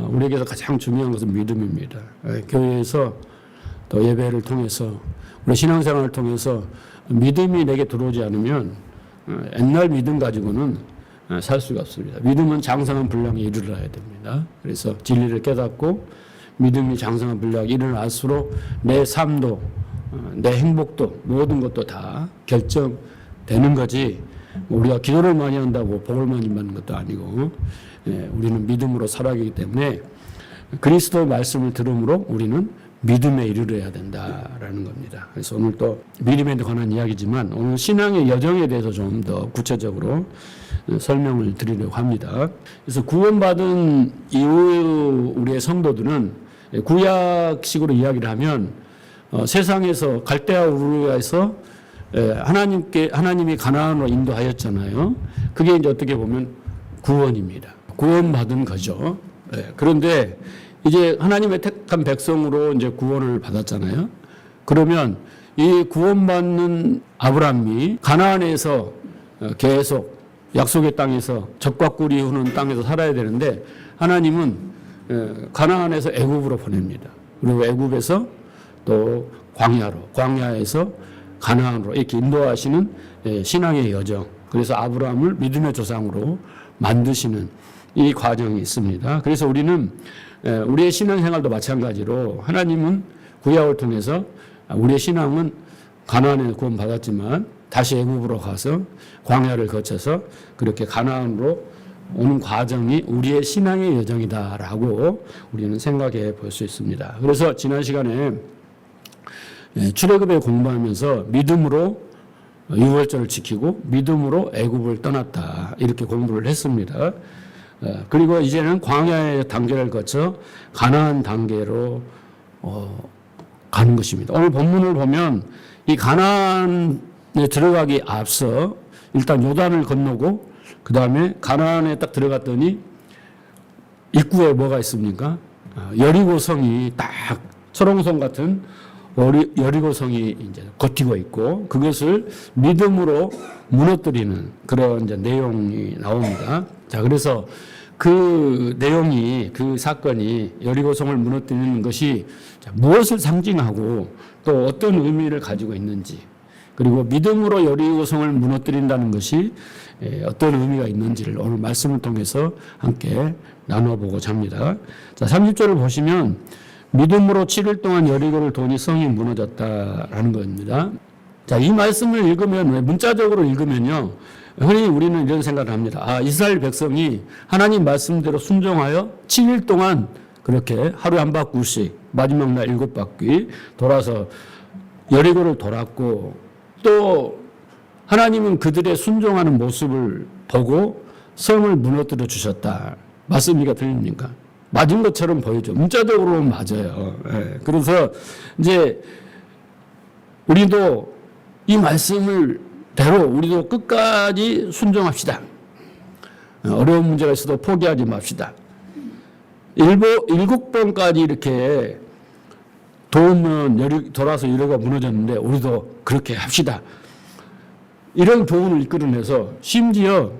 우리에게서 가장 중요한 것은 믿음입니다. 교회에서 또 예배를 통해서 우리 신앙생활을 통해서 믿음이 내게 들어오지 않으면 옛날 믿음 가지고는 살 수가 없습니다. 믿음은 장성한 분량에 이르러야 됩니다. 그래서 진리를 깨닫고 믿음이 장성한 분량에 일어날수록 내 삶도 내 행복도 모든 것도 다 결정되는 거지, 우리가 기도를 많이 한다고 복을 많이 받는 것도 아니고, 우리는 믿음으로 살아가기 때문에 그리스도 말씀을 들음으로 우리는 믿음에 이르러야 된다라는 겁니다. 그래서 오늘 또 믿음에 관한 이야기지만 오늘 신앙의 여정에 대해서 좀 더 구체적으로 설명을 드리려고 합니다. 그래서 구원받은 이후 우리의 성도들은 구약식으로 이야기를 하면 세상에서 갈대아 우르야에서 하나님이 가나안으로 인도하였잖아요. 그게 이제 어떻게 보면 구원입니다. 구원받은 거죠. 그런데 이제 하나님의 택한 백성으로 이제 구원을 받았잖아요. 그러면 이 구원받는 아브라함이 가나안에서 계속 약속의 땅에서 젖과 꿀이 흐르는 땅에서 살아야 되는데 하나님은 가나안에서 애굽으로 보냅니다. 그리고 애굽에서 또 광야에서 가나안으로 이렇게 인도하시는 신앙의 여정. 그래서 아브라함을 믿음의 조상으로 만드시는 이 과정이 있습니다. 그래서 우리는 우리의 신앙생활도 마찬가지로 하나님은 구약을 통해서 우리의 신앙은 가나안에 구원받았지만 다시 애굽으로 가서 광야를 거쳐서 그렇게 가나안으로 오는 과정이 우리의 신앙의 여정이다라고 우리는 생각해 볼 수 있습니다. 그래서 지난 시간에 출애굽에 공부하면서 믿음으로 유월절을 지키고 믿음으로 애굽을 떠났다 이렇게 공부를 했습니다. 그리고 이제는 광야의 단계를 거쳐 가나안 단계로 가는 것입니다. 오늘 본문을 보면 이 가나안에 들어가기 앞서 일단 요단을 건너고 그 다음에 가나안에 딱 들어갔더니 입구에 뭐가 있습니까? 여리고성이 딱 철옹성 같은 여리고성이 이제 걷히고 있고 그것을 믿음으로 무너뜨리는 그런 이제 내용이 나옵니다. 자, 그래서 그 내용이, 그 사건이 여리고성을 무너뜨리는 것이 무엇을 상징하고 또 어떤 의미를 가지고 있는지, 그리고 믿음으로 여리고성을 무너뜨린다는 것이 어떤 의미가 있는지를 오늘 말씀을 통해서 함께 나눠보고자 합니다. 자, 30절을 보시면 믿음으로 7일 동안 여리고를 도니 성이 무너졌다라는 겁니다. 자, 이 말씀을 읽으면, 문자적으로 읽으면요, 흔히 우리는 이런 생각을 합니다. 이스라엘 백성이 하나님 말씀대로 순종하여 7일 동안 그렇게 하루에 한 바퀴씩 마지막 날 7바퀴 돌아서 여리고를 돌았고, 또 하나님은 그들의 순종하는 모습을 보고 성을 무너뜨려 주셨다. 맞습니까? 들립니까? 맞은 것처럼 보이죠. 문자적으로는 맞아요. 그래서 이제 우리도 이 말씀을 대로 우리도 끝까지 순종합시다. 어려운 문제가 있어도 포기하지 맙시다. 7번까지 이렇게 도우면 돌아서 여리고가 무너졌는데 우리도 그렇게 합시다. 이런 교훈을 이끌어내서 심지어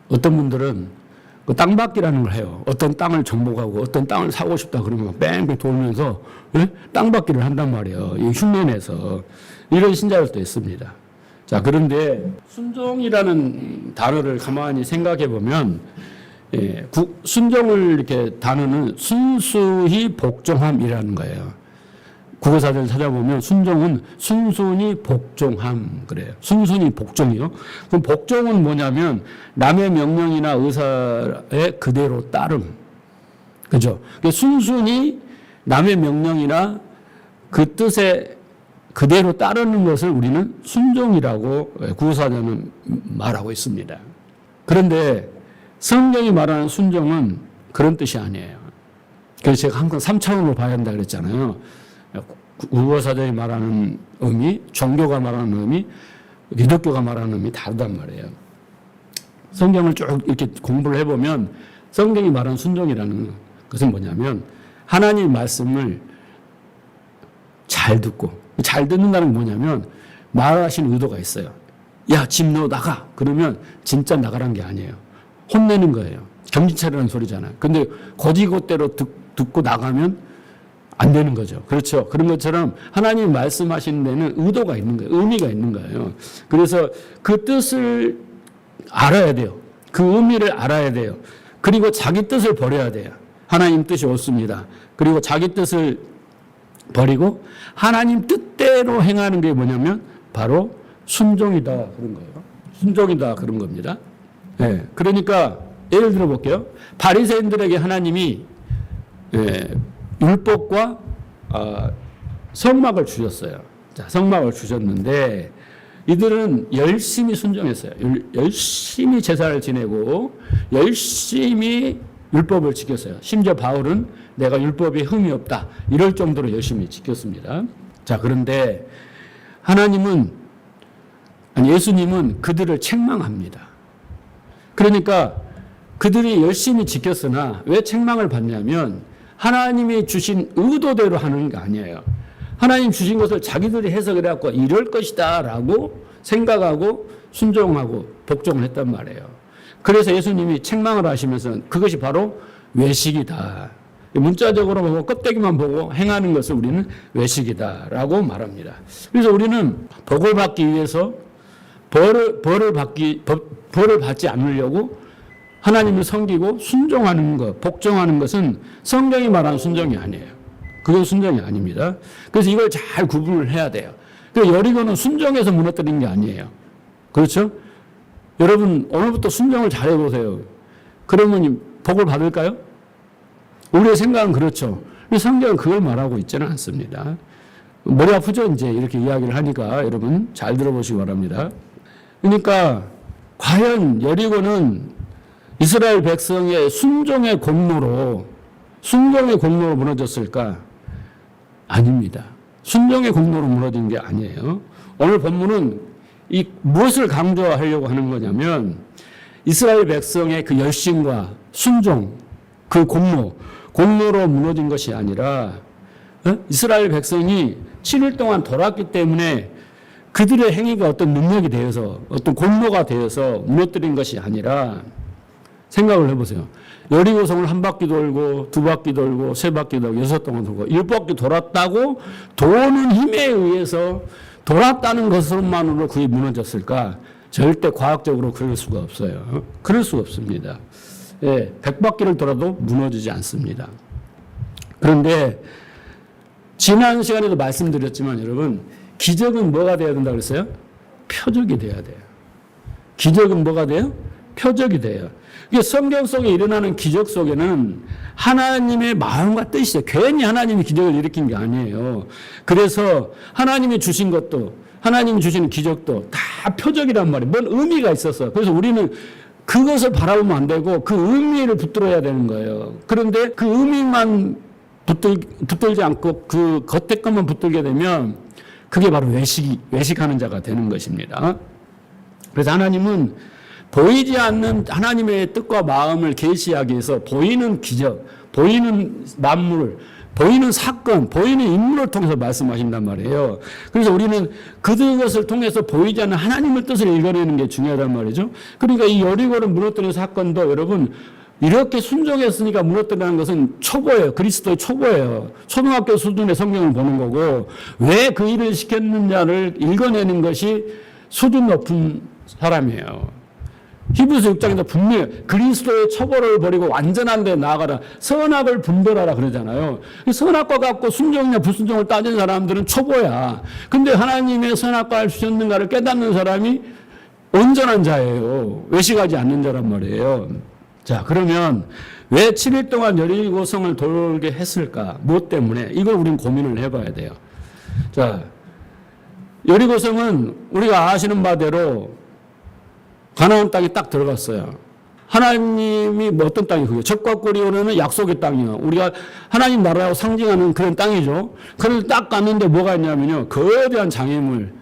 어떤 분들은 그 땅받기라는 걸 해요. 어떤 땅을 정복하고 어떤 땅을 사고 싶다 그러면 뺑뺑 돌면서 땅받기를 한단 말이에요. 이 흉내내서 이런 신자들도 있습니다. 자, 그런데 순종이라는 단어를 가만히 생각해 보면 순종을 이렇게 단어는 순수히 복종함이라는 거예요. 국어사전을 찾아보면 순종은 순순히 복종함 그래요. 순순히 복종이요. 그럼 복종은 뭐냐면 남의 명령이나 의사에 그대로 따름. 그죠? 순순히 남의 명령이나 그 뜻에 그대로 따르는 것을 우리는 순종이라고 국어사전은 말하고 있습니다. 그런데 성경이 말하는 순종은 그런 뜻이 아니에요. 그래서 제가 항상 3차원으로 봐야 한다 그랬잖아요. 국어사전이 말하는 의미, 종교가 말하는 의미, 기독교가 말하는 의미 다르단 말이에요. 성경을 쭉 이렇게 공부를 해보면 성경이 말하는 순종이라는 것은 뭐냐면 하나님 말씀을 잘 듣고, 잘 듣는다는 건 뭐냐면 말하신 의도가 있어요. 야, 집 너 나가. 그러면 진짜 나가란 게 아니에요. 혼내는 거예요. 정신 차리라는 소리잖아요. 근데 거지것대로 듣고 나가면 안 되는 거죠. 그렇죠. 그런 것처럼 하나님이 말씀하시는 데는 의도가 있는 거예요. 의미가 있는 거예요. 그래서 그 뜻을 알아야 돼요. 그 의미를 알아야 돼요. 그리고 자기 뜻을 버려야 돼요. 하나님 뜻이 옳습니다. 그리고 자기 뜻을 버리고 하나님 뜻대로 행하는 게 뭐냐면 바로 순종이다 그런 거예요. 순종이다 그런 겁니다. 네. 그러니까 예를 들어 볼게요. 바리새인들에게 하나님이 율법과 성막을 주셨어요. 자, 성막을 주셨는데 이들은 열심히 순종했어요. 열심히 제사를 지내고 열심히 율법을 지켰어요. 심지어 바울은 내가 율법에 흠이 없다 이럴 정도로 열심히 지켰습니다. 자, 그런데 예수님은 그들을 책망합니다. 그러니까 그들이 열심히 지켰으나 왜 책망을 받냐면 하나님이 주신 의도대로 하는 게 아니에요. 하나님 주신 것을 자기들이 해석을 해갖고 이럴 것이다 라고 생각하고 순종하고 복종을 했단 말이에요. 그래서 예수님이 책망을 하시면서 그것이 바로 외식이다. 문자적으로 보고 껍데기만 보고 행하는 것을 우리는 외식이다 라고 말합니다. 그래서 우리는 복을 받기 위해서 벌을 받지 않으려고 하나님을 섬기고 순종하는 것, 복종하는 것은 성경이 말하는 순종이 아니에요. 그건 순종이 아닙니다. 그래서 이걸 잘 구분을 해야 돼요. 여리고는 순종해서 무너뜨린 게 아니에요. 그렇죠? 여러분 오늘부터 순종을 잘 해보세요. 그러면 복을 받을까요? 우리의 생각은 그렇죠. 성경은 그걸 말하고 있지는 않습니다. 머리 아프죠? 이제 이렇게 이야기를 하니까 여러분 잘 들어보시기 바랍니다. 그러니까 과연 여리고는 이스라엘 백성의 순종의 공로로 무너졌을까? 아닙니다. 순종의 공로로 무너진 게 아니에요. 오늘 본문은 무엇을 강조하려고 하는 거냐면 이스라엘 백성의 그 열심과 순종, 그 공로로 무너진 것이 아니라 이스라엘 백성이 7일 동안 돌았기 때문에 그들의 행위가 어떤 능력이 되어서 어떤 공로가 되어서 무너뜨린 것이 아니라 생각을 해보세요. 여리고성을 한 바퀴 돌고 두 바퀴 돌고 세 바퀴 돌고 6동안 돌고 7바퀴 돌았다고 도는 힘에 의해서 돌았다는 것으로만으로 그게 무너졌을까? 절대 과학적으로 그럴 수가 없어요. 그럴 수가 없습니다. 100바퀴를 돌아도 무너지지 않습니다. 그런데 지난 시간에도 말씀드렸지만 여러분 기적은 뭐가 되어야 된다고 그랬어요? 표적이 돼야 돼요. 기적은 뭐가 돼요? 표적이 돼요. 이게 성경 속에 일어나는 기적 속에는 하나님의 마음과 뜻이죠. 괜히 하나님이 기적을 일으킨 게 아니에요. 그래서 하나님이 주신 것도 하나님이 주시는 기적도 다 표적이란 말이에요. 뭔 의미가 있어서. 그래서 우리는 그것을 바라보면 안 되고 그 의미를 붙들어야 되는 거예요. 그런데 그 의미만 붙들지 않고 그 겉에 것만 붙들게 되면 그게 바로 외식하는 자가 되는 것입니다. 그래서 하나님은 보이지 않는 하나님의 뜻과 마음을 계시하기 위해서 보이는 기적, 보이는 만물, 보이는 사건, 보이는 인물을 통해서 말씀하신단 말이에요. 그래서 우리는 그것을 통해서 보이지 않는 하나님의 뜻을 읽어내는 게 중요하단 말이죠. 그러니까 이 여리고를 무너뜨린 사건도 여러분 이렇게 순종했으니까 무너뜨리는 것은 초보예요. 그리스도의 초보예요. 초등학교 수준의 성경을 보는 거고 왜 그 일을 시켰느냐를 읽어내는 것이 수준 높은 사람이에요. 히브리서 6장에서 분명히 그리스도의 초보를 버리고 완전한 데 나아가라. 선악을 분별하라 그러잖아요. 선악과 갖고 순종이냐 불순종을 따지는 사람들은 초보야. 근데 하나님의 선악과를 주셨는가를 깨닫는 사람이 온전한 자예요. 외식하지 않는 자란 말이에요. 자, 그러면 왜 7일 동안 여리고성을 돌게 했을까? 무엇 때문에? 이걸 우리는 고민을 해봐야 돼요. 자, 여리고성은 우리가 아시는 바대로 가나안 땅에 딱 들어갔어요. 하나님이 뭐 어떤 땅이 그게 적과 꿀이 오르는 약속의 땅이요. 우리가 하나님 나라라고 상징하는 그런 땅이죠. 그런데 딱 갔는데 뭐가 있냐면요. 거대한 장애물.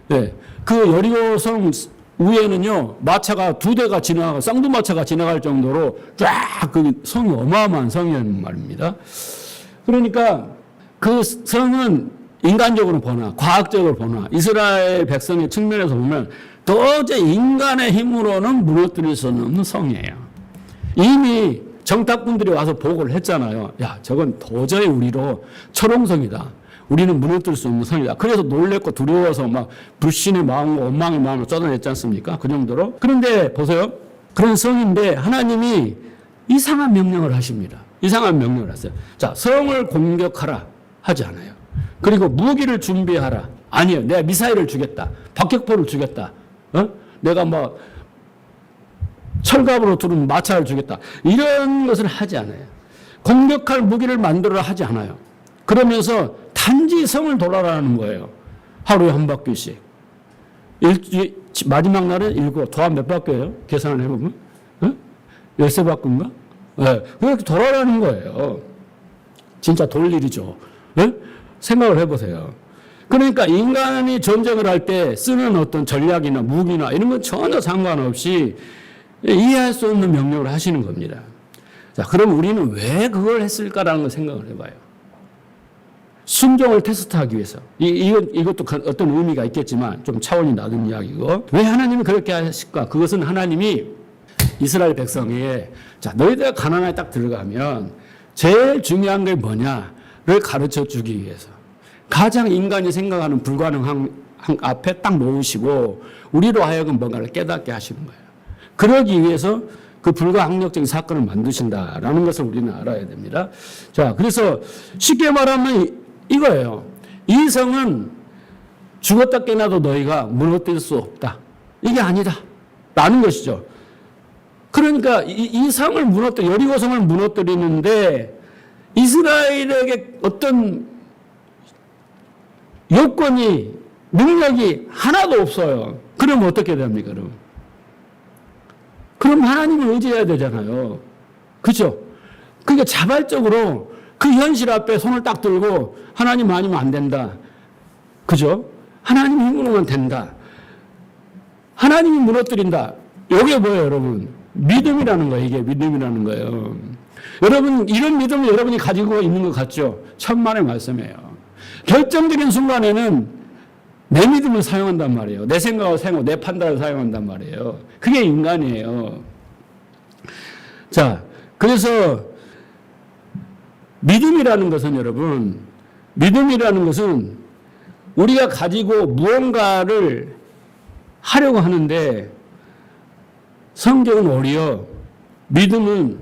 네. 그 여리고성 위에는요, 마차가 2대가 지나가고, 쌍두마차가 지나갈 정도로 쫙 그 성이 어마어마한 성이라는 말입니다. 그러니까 그 성은 인간적으로 보나, 과학적으로 보나, 이스라엘 백성의 측면에서 보면 도저히 인간의 힘으로는 무너뜨릴 수는 없는 성이에요. 이미 정탐꾼들이 와서 보고를 했잖아요. 야, 저건 도저히 우리로 철옹성이다. 우리는 무너뜨릴 수 없는 성이다. 그래서 놀랬고 두려워서 막 불신의 마음과 원망의 마음을 쏟아냈지 않습니까? 그 정도로. 그런데 보세요. 그런 성인데 하나님이 이상한 명령을 하십니다. 이상한 명령을 하세요. 자, 성을 공격하라 하지 않아요. 그리고 무기를 준비하라. 아니요. 내가 미사일을 주겠다. 박격포를 주겠다. 내가 뭐 철갑으로 두른 마차를 주겠다. 이런 것을 하지 않아요. 공격할 무기를 만들어라 하지 않아요. 그러면서 단지 성을 돌아라는 거예요. 하루에 한 바퀴씩. 마지막 날은 일곱. 더하면 몇 바퀴예요? 계산을 해보면? 13바퀴인가? 네. 그렇게 돌아라는 거예요. 진짜 돌 일이죠. 네? 생각을 해보세요. 그러니까 인간이 전쟁을 할 때 쓰는 어떤 전략이나 무기나 이런 건 전혀 상관없이 이해할 수 없는 명령을 하시는 겁니다. 자, 그럼 우리는 왜 그걸 했을까라는 걸 생각을 해봐요. 순종을 테스트하기 위해서. 이것도 어떤 의미가 있겠지만 좀 차원이 낮은 이야기고. 왜 하나님이 그렇게 하실까? 그것은 하나님이 이스라엘 백성에게 자, 너희들 가나안에 딱 들어가면 제일 중요한 게 뭐냐를 가르쳐 주기 위해서. 가장 인간이 생각하는 불가능한 앞에 딱 놓으시고 우리로 하여금 뭔가를 깨닫게 하시는 거예요. 그러기 위해서 그 불가항력적인 사건을 만드신다라는 것을 우리는 알아야 됩니다. 자, 그래서 쉽게 말하면 이거예요. 이 성은 죽었다 깨나도 너희가 무너뜨릴 수 없다. 이게 아니다. 라는 것이죠. 그러니까 이 성을 여리고 성을 무너뜨리는데 이스라엘에게 어떤 요건이, 능력이 하나도 없어요. 그럼 어떻게 됩니까, 그럼 하나님을 의지해야 되잖아요. 그죠? 그러니까 자발적으로 그 현실 앞에 손을 딱 들고 하나님 아니면 안 된다. 그죠? 하나님 힘으로만 된다. 하나님이 무너뜨린다. 이게 뭐예요, 여러분? 믿음이라는 거예요. 이게 믿음이라는 거예요. 여러분, 이런 믿음을 여러분이 가지고 있는 것 같죠? 천만의 말씀이에요. 결정적인 순간에는 내 믿음을 사용한단 말이에요. 내 생각을 사용하고 내 판단을 사용한단 말이에요. 그게 인간이에요. 자, 그래서 믿음이라는 것은 여러분, 믿음이라는 것은 우리가 가지고 무언가를 하려고 하는데 성경은 오히려 믿음은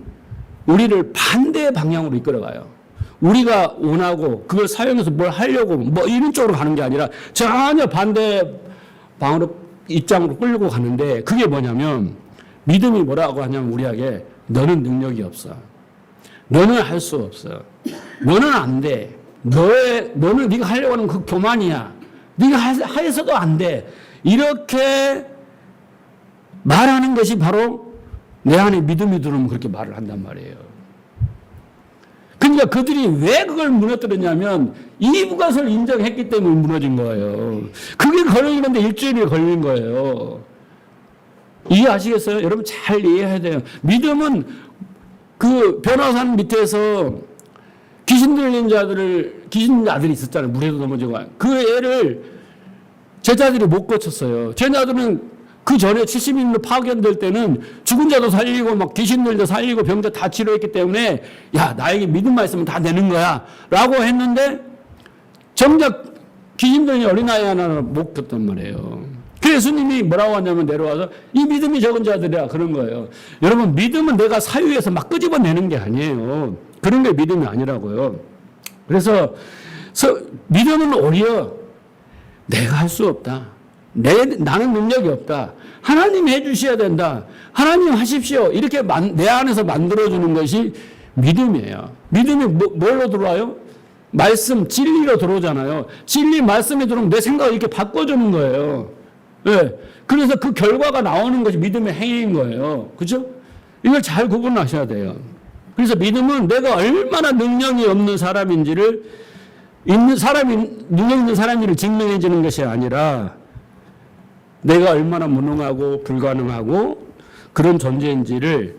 우리를 반대 방향으로 이끌어가요. 우리가 원하고 그걸 사용해서 뭘 하려고 뭐 이런 쪽으로 가는 게 아니라 전혀 반대 방으로 입장으로 끌고 가는데 그게 뭐냐면 믿음이 뭐라고 하냐면 우리에게 너는 능력이 없어. 너는 할 수 없어. 너는 안 돼. 너는 네가 하려고 하는 그 교만이야. 네가 해서도 안 돼. 이렇게 말하는 것이 바로 내 안에 믿음이 들어오면 그렇게 말을 한단 말이에요. 그러니까 그들이 왜 그걸 무너뜨렸냐면 이부갓을 인정했기 때문에 무너진 거예요. 그게 걸리는데 일주일이 걸린 거예요. 이해하시겠어요? 여러분 잘 이해해야 돼요. 믿음은 그 변호사 밑에서 귀신 들린 아들이 있었잖아요. 물에도 넘어지고. 그 애를 제자들이 못 고쳤어요. 제자들은 그 전에 70인으로 파견될 때는 죽은 자도 살리고 막 귀신들도 살리고 병자 다 치료했기 때문에 야, 나에게 믿음만 있으면 다 되는 거야 라고 했는데 정작 귀신 들린 어린아이 하나를 못 켰단 말이에요. 그래서 예수님이 뭐라고 하냐면 내려와서 이 믿음이 적은 자들이야 그런 거예요. 여러분 믿음은 내가 사유에서 막 끄집어내는 게 아니에요. 그런 게 믿음이 아니라고요. 그래서 믿음은 오히려 내가 할 수 없다. 나는 능력이 없다. 하나님이 해주셔야 된다. 하나님 하십시오. 이렇게 내 안에서 만들어주는 것이 믿음이에요. 믿음이 뭘로 들어와요? 말씀, 진리로 들어오잖아요. 진리 말씀이 들어오면 내 생각을 이렇게 바꿔주는 거예요. 네. 그래서 그 결과가 나오는 것이 믿음의 행위인 거예요. 그죠? 이걸 잘 구분하셔야 돼요. 그래서 믿음은 내가 얼마나 능력이 없는 사람인지를 능력 있는 사람인지를 증명해 주는 것이 아니라 내가 얼마나 무능하고 불가능하고 그런 존재인지를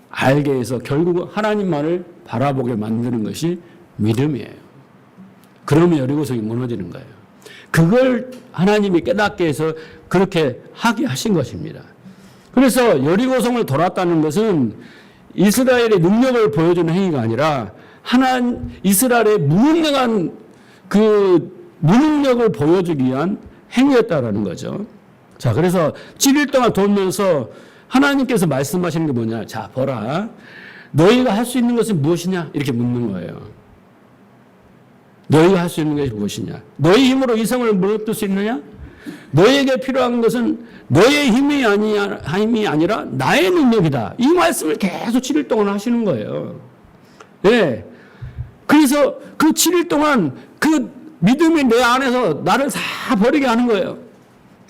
알게 해서 결국 하나님만을 바라보게 만드는 것이 믿음이에요. 그러면 여리고성이 무너지는 거예요. 그걸 하나님이 깨닫게 해서 그렇게 하게 하신 것입니다. 그래서 여리고성을 돌았다는 것은 이스라엘의 능력을 보여주는 행위가 아니라 이스라엘의 무능력한 그 무능력을 보여주기 위한 행위였다라는 거죠. 자, 그래서 7일 동안 돌면서 하나님께서 말씀하시는 게 뭐냐? 자, 보라. 너희가 할 수 있는 것은 무엇이냐? 이렇게 묻는 거예요. 너희가 할 수 있는 것이 무엇이냐? 너희 힘으로 이 성을 무너뜨릴 수 있느냐? 너희에게 필요한 것은 너의 힘이 아니라 나의 능력이다. 이 말씀을 계속 7일 동안 하시는 거예요. 예. 그래서 그 7일 동안 그 믿음이 내 안에서 나를 다 버리게 하는 거예요.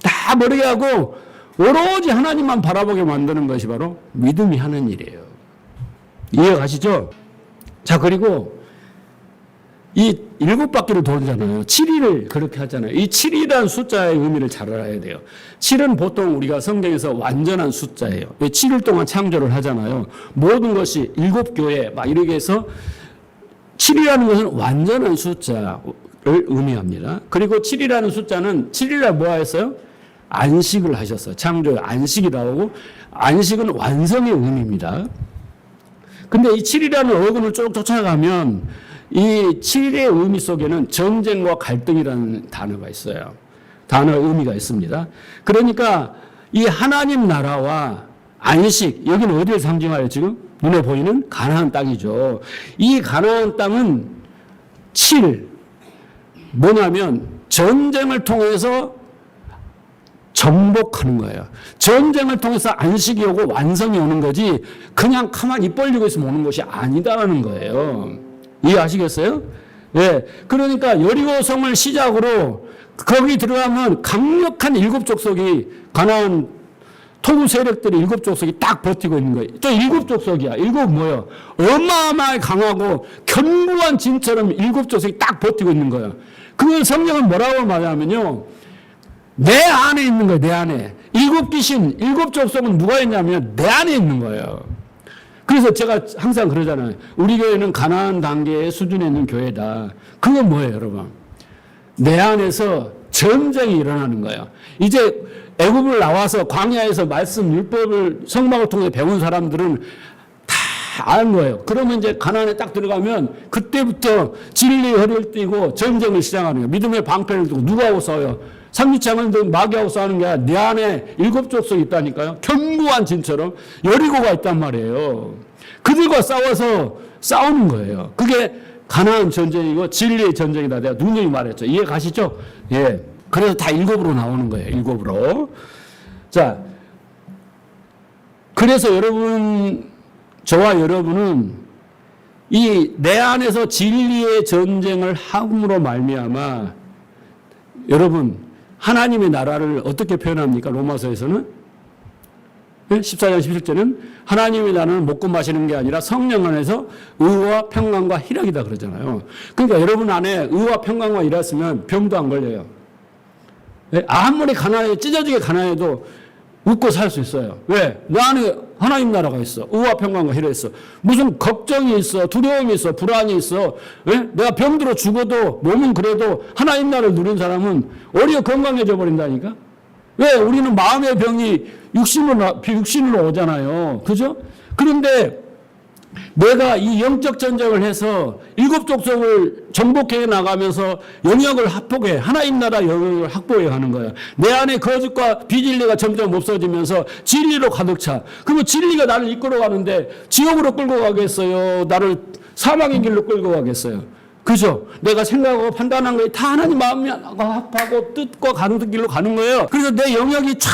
다 버리게 하고 오로지 하나님만 바라보게 만드는 것이 바로 믿음이 하는 일이에요. 이해가 가시죠? 자, 그리고 이 7바퀴를 돌잖아요. 7일을 그렇게 하잖아요. 이 7이라는 숫자의 의미를 잘 알아야 돼요. 7은 보통 우리가 성경에서 완전한 숫자예요. 7일 동안 창조를 하잖아요. 모든 것이 7교회 막 이렇게 해서 7이라는 것은 완전한 숫자를 의미합니다. 그리고 7이라는 숫자는 7일날 뭐 하셨어요? 안식을 하셨어요. 창조의 안식이 나오고 안식은 완성의 의미입니다. 근데 이 7이라는 어근을 쭉 쫓아가면 이 7일의 의미 속에는 전쟁과 갈등이라는 단어가 있어요. 단어의 의미가 있습니다. 그러니까 이 하나님 나라와 안식, 여기는 어디를 상징하여 지금? 눈에 보이는 가나안 땅이죠. 이 가나안 땅은 7, 뭐냐면 전쟁을 통해서 정복하는 거예요. 전쟁을 통해서 안식이 오고 완성이 오는 거지 그냥 가만히 입 벌리고 있으면 오는 것이 아니다라는 거예요. 이해하시겠어요? 예. 그러니까 여리고성을 시작으로 거기 들어가면 강력한 7족속이 가나안 토부 세력들이 7족속이 딱 버티고 있는 거예요. 또 7족속이야. 7 뭐예요? 어마어마하게 강하고 견고한 진처럼 7족속이 딱 버티고 있는 거예요. 그걸 성경은 뭐라고 말하냐면요. 내 안에 있는 거예요. 내 안에. 7귀신, 7족속은 누가 있냐면 내 안에 있는 거예요. 그래서 제가 항상 그러잖아요. 우리 교회는 가나안 단계의 수준에 있는 교회다. 그건 뭐예요, 여러분? 내 안에서 전쟁이 일어나는 거예요. 이제 애굽을 나와서 광야에서 말씀 율법을 성막을 통해 배운 사람들은 다 아는 거예요. 그러면 이제 가나안에 딱 들어가면 그때부터 진리의 허리를 띠고 전쟁을 시작하는 거예요. 믿음의 방패를 두고 누구하고 싸워요? 삼위창을 든 마귀하고 싸우는 게 아니라 내 안에 7족속이 있다니까요. 견고한 진처럼 여리고가 있단 말이에요. 그들과 싸워서 싸우는 거예요. 그게 가나안 전쟁이고 진리의 전쟁이다. 내가 누누이 말했죠. 이해 가시죠? 예. 그래서 다 7으로 나오는 거예요. 7으로. 자, 그래서 저와 여러분은 이 내 안에서 진리의 전쟁을 함으로 말미암아 여러분 하나님의 나라를 어떻게 표현합니까? 로마서에서는 14장 17절은 하나님의 나라는 먹고 마시는 게 아니라 성령 안에서 의와 평강과 희락이다 그러잖아요. 그러니까 여러분 안에 의와 평강과 희락이면 병도 안 걸려요. 아무리 가난해 찢어지게 가난해도 웃고 살 수 있어요. 왜? 내 안에 하나님 나라가 있어. 의와 평강과 희락이 있어. 무슨 걱정이 있어, 두려움이 있어, 불안이 있어. 내가 병들어 죽어도 몸은 그래도 하나님 나라를 누린 사람은 오히려 건강해져 버린다니까. 왜? 우리는 마음의 병이 육신으로 오잖아요. 그죠? 그런데 내가 이 영적 전쟁을 해서 7족속을 정복해 나가면서 영역을 확보해 하나님 나라 영역을 확보해 가는 거예요. 내 안에 거짓과 비진리가 점점 없어지면서 진리로 가득 차. 그러면 진리가 나를 이끌어 가는데 지옥으로 끌고 가겠어요? 나를 사망의 길로 끌고 가겠어요? 그죠? 내가 생각하고 판단한 게 다 하나님 마음이 합하고 뜻과 가는 길로 가는 거예요. 그래서 내 영역이 쫙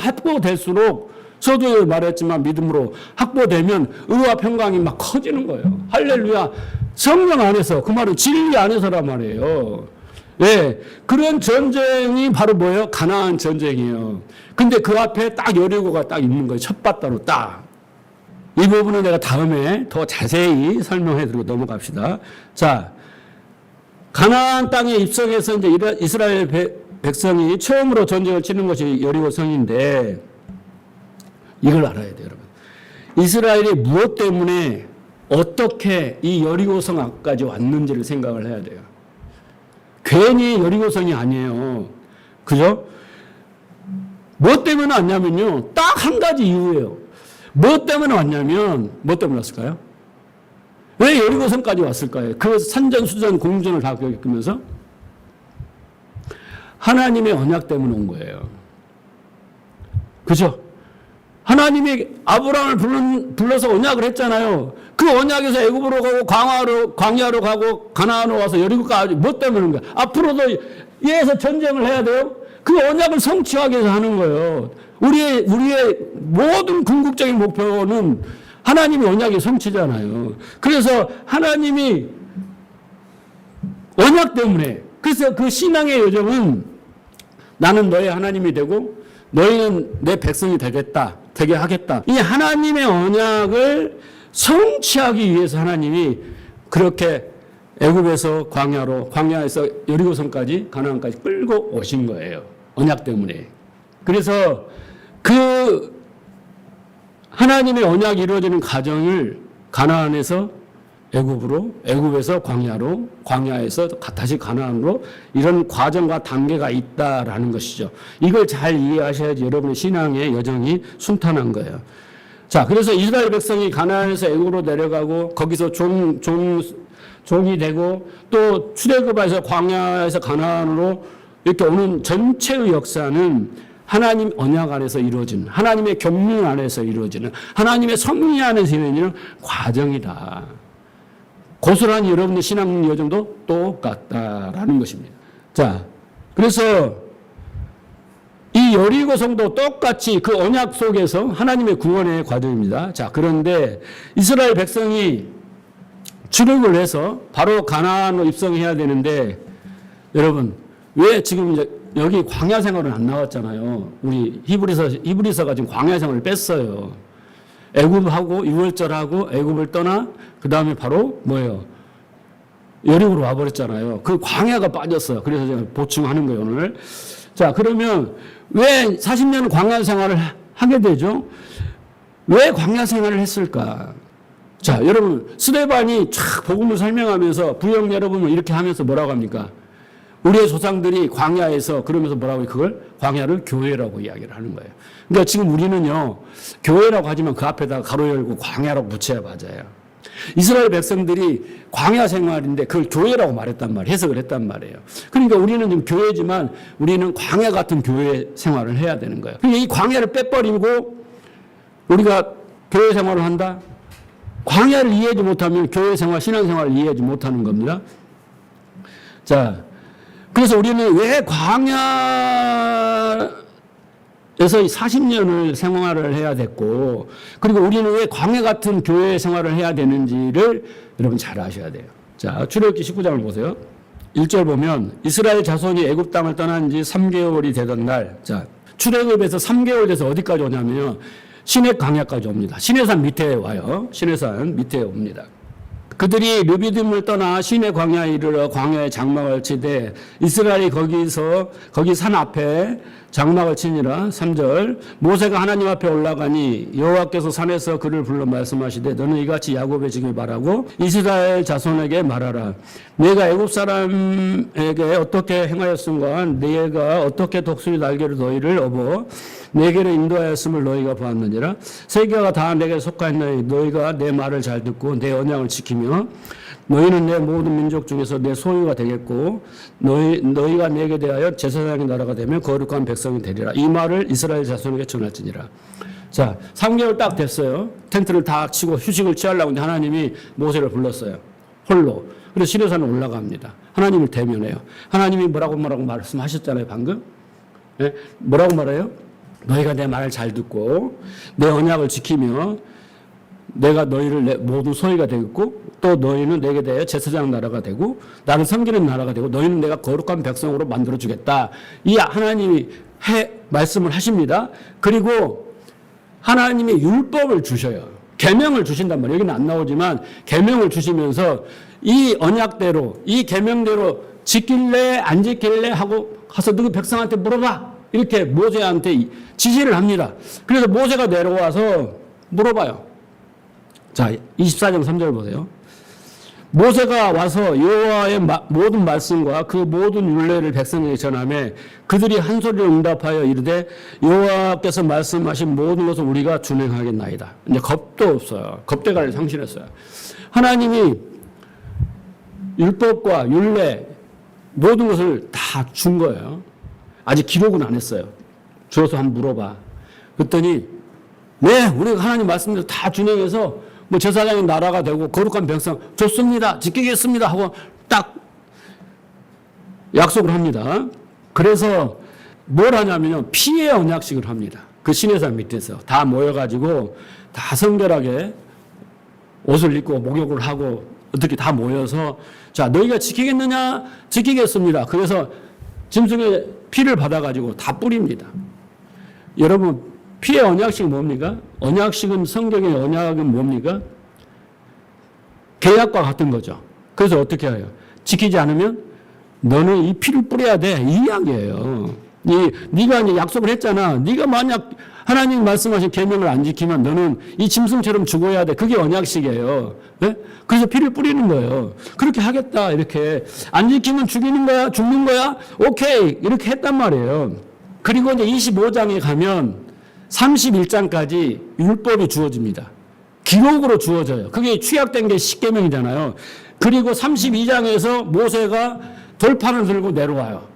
확보될수록 저도 말했지만 믿음으로 확보되면 의와 평강이 막 커지는 거예요. 할렐루야. 성령 안에서, 그 말은 진리 안에서란 말이에요. 예. 그런 전쟁이 바로 뭐예요? 가나안 전쟁이에요. 근데 그 앞에 딱 여리고가 딱 있는 거예요. 첫 바다로 딱. 이 부분은 내가 다음에 더 자세히 설명해 드리고 넘어갑시다. 자, 가나안 땅에 입성해서 이제 이스라엘 백성이 처음으로 전쟁을 치는 것이 여리고 성인데 이걸 알아야 돼요, 여러분. 이스라엘이 무엇 때문에 어떻게 이 여리고성 앞까지 왔는지를 생각을 해야 돼요. 괜히 여리고성이 아니에요. 그죠? 무엇 때문에 왔냐면요. 딱 한 가지 이유예요. 뭐 때문에 왔냐면, 뭐 때문에 왔을까요? 왜 여리고성까지 왔을까요? 그 산전수전 공전을 다 겪으면서 하나님의 언약 때문에 온 거예요. 그죠? 하나님이 아브라함을 불러서 언약을 했잖아요. 그 언약에서 애굽으로 가고 광야로 가고 가나안으로 와서 여리고까지 뭐 때문에 온 거야? 앞으로도 얘에서 전쟁을 해야 돼요. 그 언약을 성취하기 위해서 하는 거예요. 우리의 모든 궁극적인 목표는 하나님의 언약의 성취잖아요. 그래서 하나님이 언약 때문에, 그래서 그 신앙의 여정은 나는 너의 하나님이 되고 너희는 내 백성이 되게 하겠다. 이 하나님의 언약을 성취하기 위해서 하나님이 그렇게 애굽에서 광야에서 여리고성까지 가나안까지 끌고 오신 거예요. 언약 때문에. 그래서 그 하나님의 언약이 이루어지는 과정을 가나안에서 애굽으로, 애굽에서 광야로, 광야에서 다시 가나안으로, 이런 과정과 단계가 있다라는 것이죠. 이걸 잘 이해하셔야지 여러분의 신앙의 여정이 순탄한 거예요. 자, 그래서 이스라엘 백성이 가나안에서 애굽으로 내려가고 거기서 종이 되고 또 출애굽에서 광야에서 가나안으로 이렇게 오는 전체의 역사는 하나님 언약 안에서 이루어지는, 하나님의 경륜 안에서 이루어지는, 하나님의 섭리 안에서 이루어지는 과정이다. 고스란히 여러분의 신앙 여정도 똑같다라는 것입니다. 자, 그래서 이 여리고성도 똑같이 그 언약 속에서 하나님의 구원의 과정입니다. 자, 그런데 이스라엘 백성이 출애굽을 해서 바로 가나안으로 입성해야 되는데, 여러분 왜 지금 이제 여기 광야 생활은 안 나왔잖아요. 우리 히브리서가 지금 광야 생활을 뺐어요. 애굽하고 유월절하고 애굽을 떠나 그 다음에 바로 뭐예요? 여리고로 와버렸잖아요. 그 광야가 빠졌어요. 그래서 제가 보충하는 거예요, 오늘. 자, 그러면 왜 40년 광야 생활을 하게 되죠? 왜 광야 생활을 했을까? 자, 여러분, 스데반이 쫙 복음을 설명하면서 부형 여러분을 이렇게 하면서 뭐라고 합니까? 우리의 조상들이 광야에서 그러면서 뭐라고 해요? 그걸 광야를 교회라고 이야기를 하는 거예요. 그러니까 지금 우리는요, 교회라고 하지만 그 앞에다가 가로 열고 광야라고 붙여야 맞아요. 이스라엘 백성들이 광야 생활인데 그걸 교회라고 말했단 말이에요. 해석을 했단 말이에요. 그러니까 우리는 지금 교회지만 우리는 광야 같은 교회 생활을 해야 되는 거예요. 그러니까 이 광야를 빼버리고 우리가 교회 생활을 한다? 광야를 이해하지 못하면 교회 생활, 신앙 생활을 이해하지 못하는 겁니다. 자, 그래서 우리는 왜 광야에서 40년을 생활을 해야 됐고, 그리고 우리는 왜 광야 같은 교회 생활을 해야 되는지를 여러분 잘 아셔야 돼요. 자, 출애굽기 19장을 보세요. 1절 보면 이스라엘 자손이 애굽 땅을 떠난 지 3개월이 되던 날, 자, 출애굽에서 3개월 돼서 어디까지 오냐면요, 시내 광야까지 옵니다. 시내산 밑에 와요. 시내산 밑에 옵니다. 그들이 르비딤을 떠나 시내 광야에 이르러 광야에 장막을 치되 이스라엘이 거기 산 앞에 장막을 치니라. 3절 모세가 하나님 앞에 올라가니 여호와께서 산에서 그를 불러 말씀하시되 너는 이같이 야곱의 집에 말하고 이스라엘 자손에게 말하라. 내가 애굽 사람에게 어떻게 행하였음과 내가 어떻게 독수리 날개로 너희를 업어 내게로 인도하였음을 너희가 보았느니라. 세계가 다 내게 속하였나니 너희가 내 말을 잘 듣고 내 언약을 지키며 너희는 내 모든 민족 중에서 내 소유가 되겠고 너희가 내게 대하여 제사장의 나라가 되면 거룩한 백성이 되리라. 이 말을 이스라엘 자손에게 전할지니라. 자, 3개월 딱 됐어요. 텐트를 다 치고 휴식을 취하려고 하는데 하나님이 모세를 불렀어요. 홀로. 그래서 시내산에 올라갑니다. 하나님을 대면해요. 하나님이 뭐라고 말씀하셨잖아요, 방금. 네? 뭐라고 말해요? 너희가 내 말을 잘 듣고 내 언약을 지키며 내가 너희를 내 모든 소유가 되겠고 또 너희는 내게 대하여 제사장 나라가 되고 나를 섬기는 나라가 되고 너희는 내가 거룩한 백성으로 만들어주겠다. 이 하나님이 말씀을 하십니다. 그리고 하나님이 율법을 주셔요. 계명을 주신단 말이에요. 여기는 안 나오지만 계명을 주시면서 이 언약대로 이 계명대로 지킬래 안 지킬래 하고 가서 너희 백성한테 물어봐. 이렇게 모세한테 지시를 합니다. 그래서 모세가 내려와서 물어봐요. 자, 24장 3절 보세요. 모세가 와서 여호와의 모든 말씀과 그 모든 율례를 백성에게 전하매 그들이 한 소리로 응답하여 이르되 여호와께서 말씀하신 모든 것을 우리가 준행하겠나이다. 이제 겁도 없어요. 겁대가를 상실했어요. 하나님이 율법과 율례 모든 것을 다 준 거예요. 아직 기록은 안 했어요. 주어서 한번 물어봐. 그랬더니 네, 우리가 하나님 말씀대로 다 준행해서 뭐 제사장의 나라가 되고 거룩한 백성 좋습니다. 지키겠습니다 하고 딱 약속을 합니다. 그래서 뭘 하냐면요. 피의 언약식을 합니다. 그 시내산 밑에서 다 모여가지고 다 성결하게 옷을 입고 목욕을 하고 어떻게 다 모여서 자, 너희가 지키겠느냐? 지키겠습니다. 그래서 짐승의 피를 받아가지고 다 뿌립니다. 여러분, 피의 언약식은 뭡니까? 언약식은 성경의 언약은 뭡니까? 계약과 같은 거죠. 그래서 어떻게 해요? 지키지 않으면 너는 이 피를 뿌려야 돼. 이 이야기예요. 네가 이제 약속을 했잖아. 네가 만약 하나님 말씀하신 계명을 안 지키면 너는 이 짐승처럼 죽어야 돼. 그게 언약식이에요. 네? 그래서 피를 뿌리는 거예요. 그렇게 하겠다. 이렇게 안 지키면 죽이는 거야, 죽는 거야. 오케이 이렇게 했단 말이에요. 그리고 이제 25장에 가면 31장까지 율법이 주어집니다. 기록으로 주어져요. 그게 취약된 게 십계명이잖아요. 그리고 32장에서 모세가 돌판을 들고 내려와요.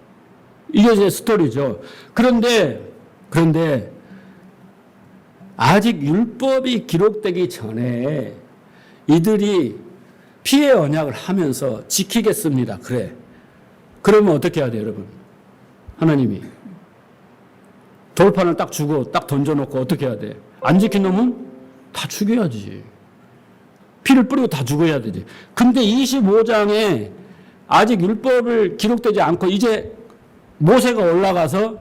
이게 이제 스토리죠. 그런데 아직 율법이 기록되기 전에 이들이 피의 언약을 하면서 지키겠습니다. 그래. 그러면 어떻게 해야 돼요, 여러분? 하나님이 돌판을 딱 주고 딱 던져놓고 어떻게 해야 돼? 안 지킨 놈은 다 죽여야지. 피를 뿌리고 다 죽어야 되지. 근데 25장에 아직 율법을 기록되지 않고 이제 모세가 올라가서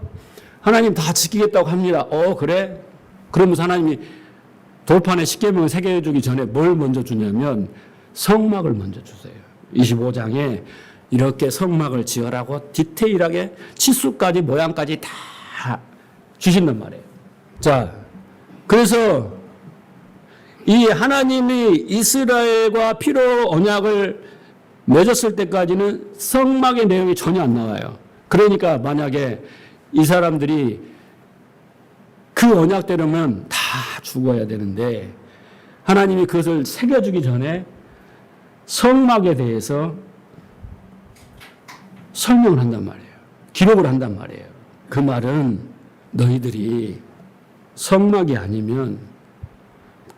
하나님 다 지키겠다고 합니다. 그래? 그러면서 하나님이 돌판에 십계명을 새겨주기 전에 뭘 먼저 주냐면 성막을 먼저 주세요. 25장에 이렇게 성막을 지으라고 디테일하게 치수까지 모양까지 다 주신단 말이에요. 자, 그래서 이 하나님이 이스라엘과 피로 언약을 맺었을 때까지는 성막의 내용이 전혀 안 나와요. 그러니까 만약에 이 사람들이 그 언약대로면 다 죽어야 되는데 하나님이 그것을 새겨주기 전에 성막에 대해서 설명을 한단 말이에요. 기록을 한단 말이에요. 그 말은 너희들이 성막이 아니면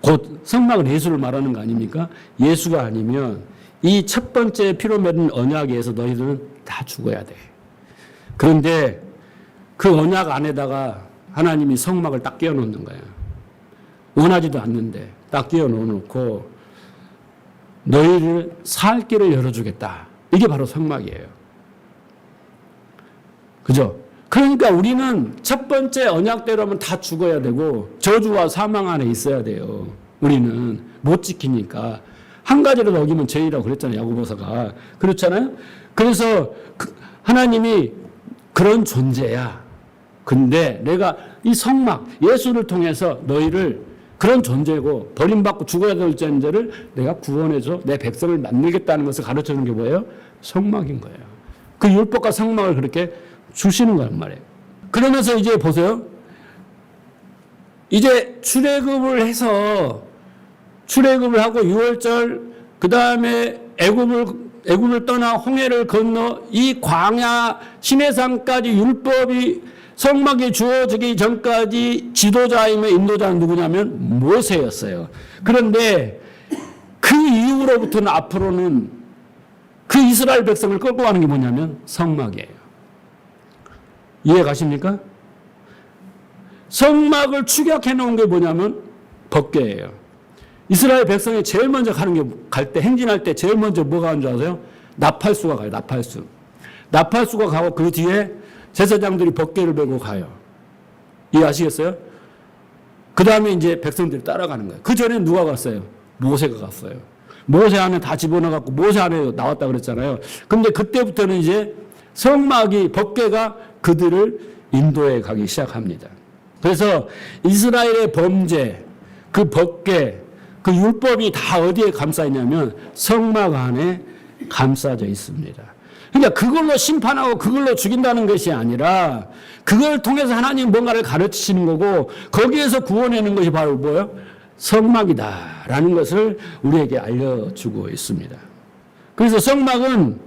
곧 성막은 예수를 말하는 거 아닙니까? 예수가 아니면 이 첫 번째 피로 맺은 언약에 의해서 너희들은 다 죽어야 돼. 그런데 그 언약 안에다가 하나님이 성막을 딱 끼워 놓는 거예요. 원하지도 않는데 딱 끼워 놓고 너희를 살 길을 열어주겠다. 이게 바로 성막이에요. 그죠? 그러니까 우리는 첫 번째 언약대로면 다 죽어야 되고 저주와 사망 안에 있어야 돼요. 우리는 못 지키니까. 한 가지라도 어기면 죄이라고 그랬잖아요. 야고보서가. 그렇잖아요. 그래서 하나님이 그런 존재야. 근데 내가 이 성막, 예수를 통해서 너희를 그런 존재고 버림받고 죽어야 될 존재를 내가 구원해서 내 백성을 만들겠다는 것을 가르쳐주는 게 뭐예요? 성막인 거예요. 그 율법과 성막을 그렇게 주시는 거란 말이에요. 그러면서 이제 보세요. 이제 출애굽을 해서 출애굽을 하고 6월절 그 다음에 애굽을 떠나 홍해를 건너 이 광야 시내산까지 율법이 성막이 주어지기 전까지 지도자이며 인도자는 누구냐면 모세였어요. 그런데 그 이후로부터는 앞으로는 그 이스라엘 백성을 끌고 가는 게 뭐냐면 성막이에요. 이해 가십니까? 성막을 축약해 놓은 게 뭐냐면 법궤예요. 이스라엘 백성이 제일 먼저 가는 게 갈 때 행진할 때 제일 먼저 뭐가 가는 줄 아세요? 나팔수가 가요. 나팔수. 나팔수가 가고 그 뒤에 제사장들이 법궤를 메고 가요. 이해하시겠어요? 그 다음에 이제 백성들이 따라가는 거예요. 그 전에 누가 갔어요? 모세가 갔어요. 모세 안에 다 집어넣어갖고 모세 안에 나왔다 그랬잖아요. 근데 그때부터는 이제 성막이 법궤가 그들을 인도해 가기 시작합니다. 그래서 이스라엘의 범죄, 그 법궤, 그 율법이 다 어디에 감싸 있냐면 성막 안에 감싸져 있습니다. 그러니까 그걸로 심판하고 그걸로 죽인다는 것이 아니라 그걸 통해서 하나님 뭔가를 가르치시는 거고 거기에서 구원하는 것이 바로 뭐예요? 성막이다라는 것을 우리에게 알려주고 있습니다. 그래서 성막은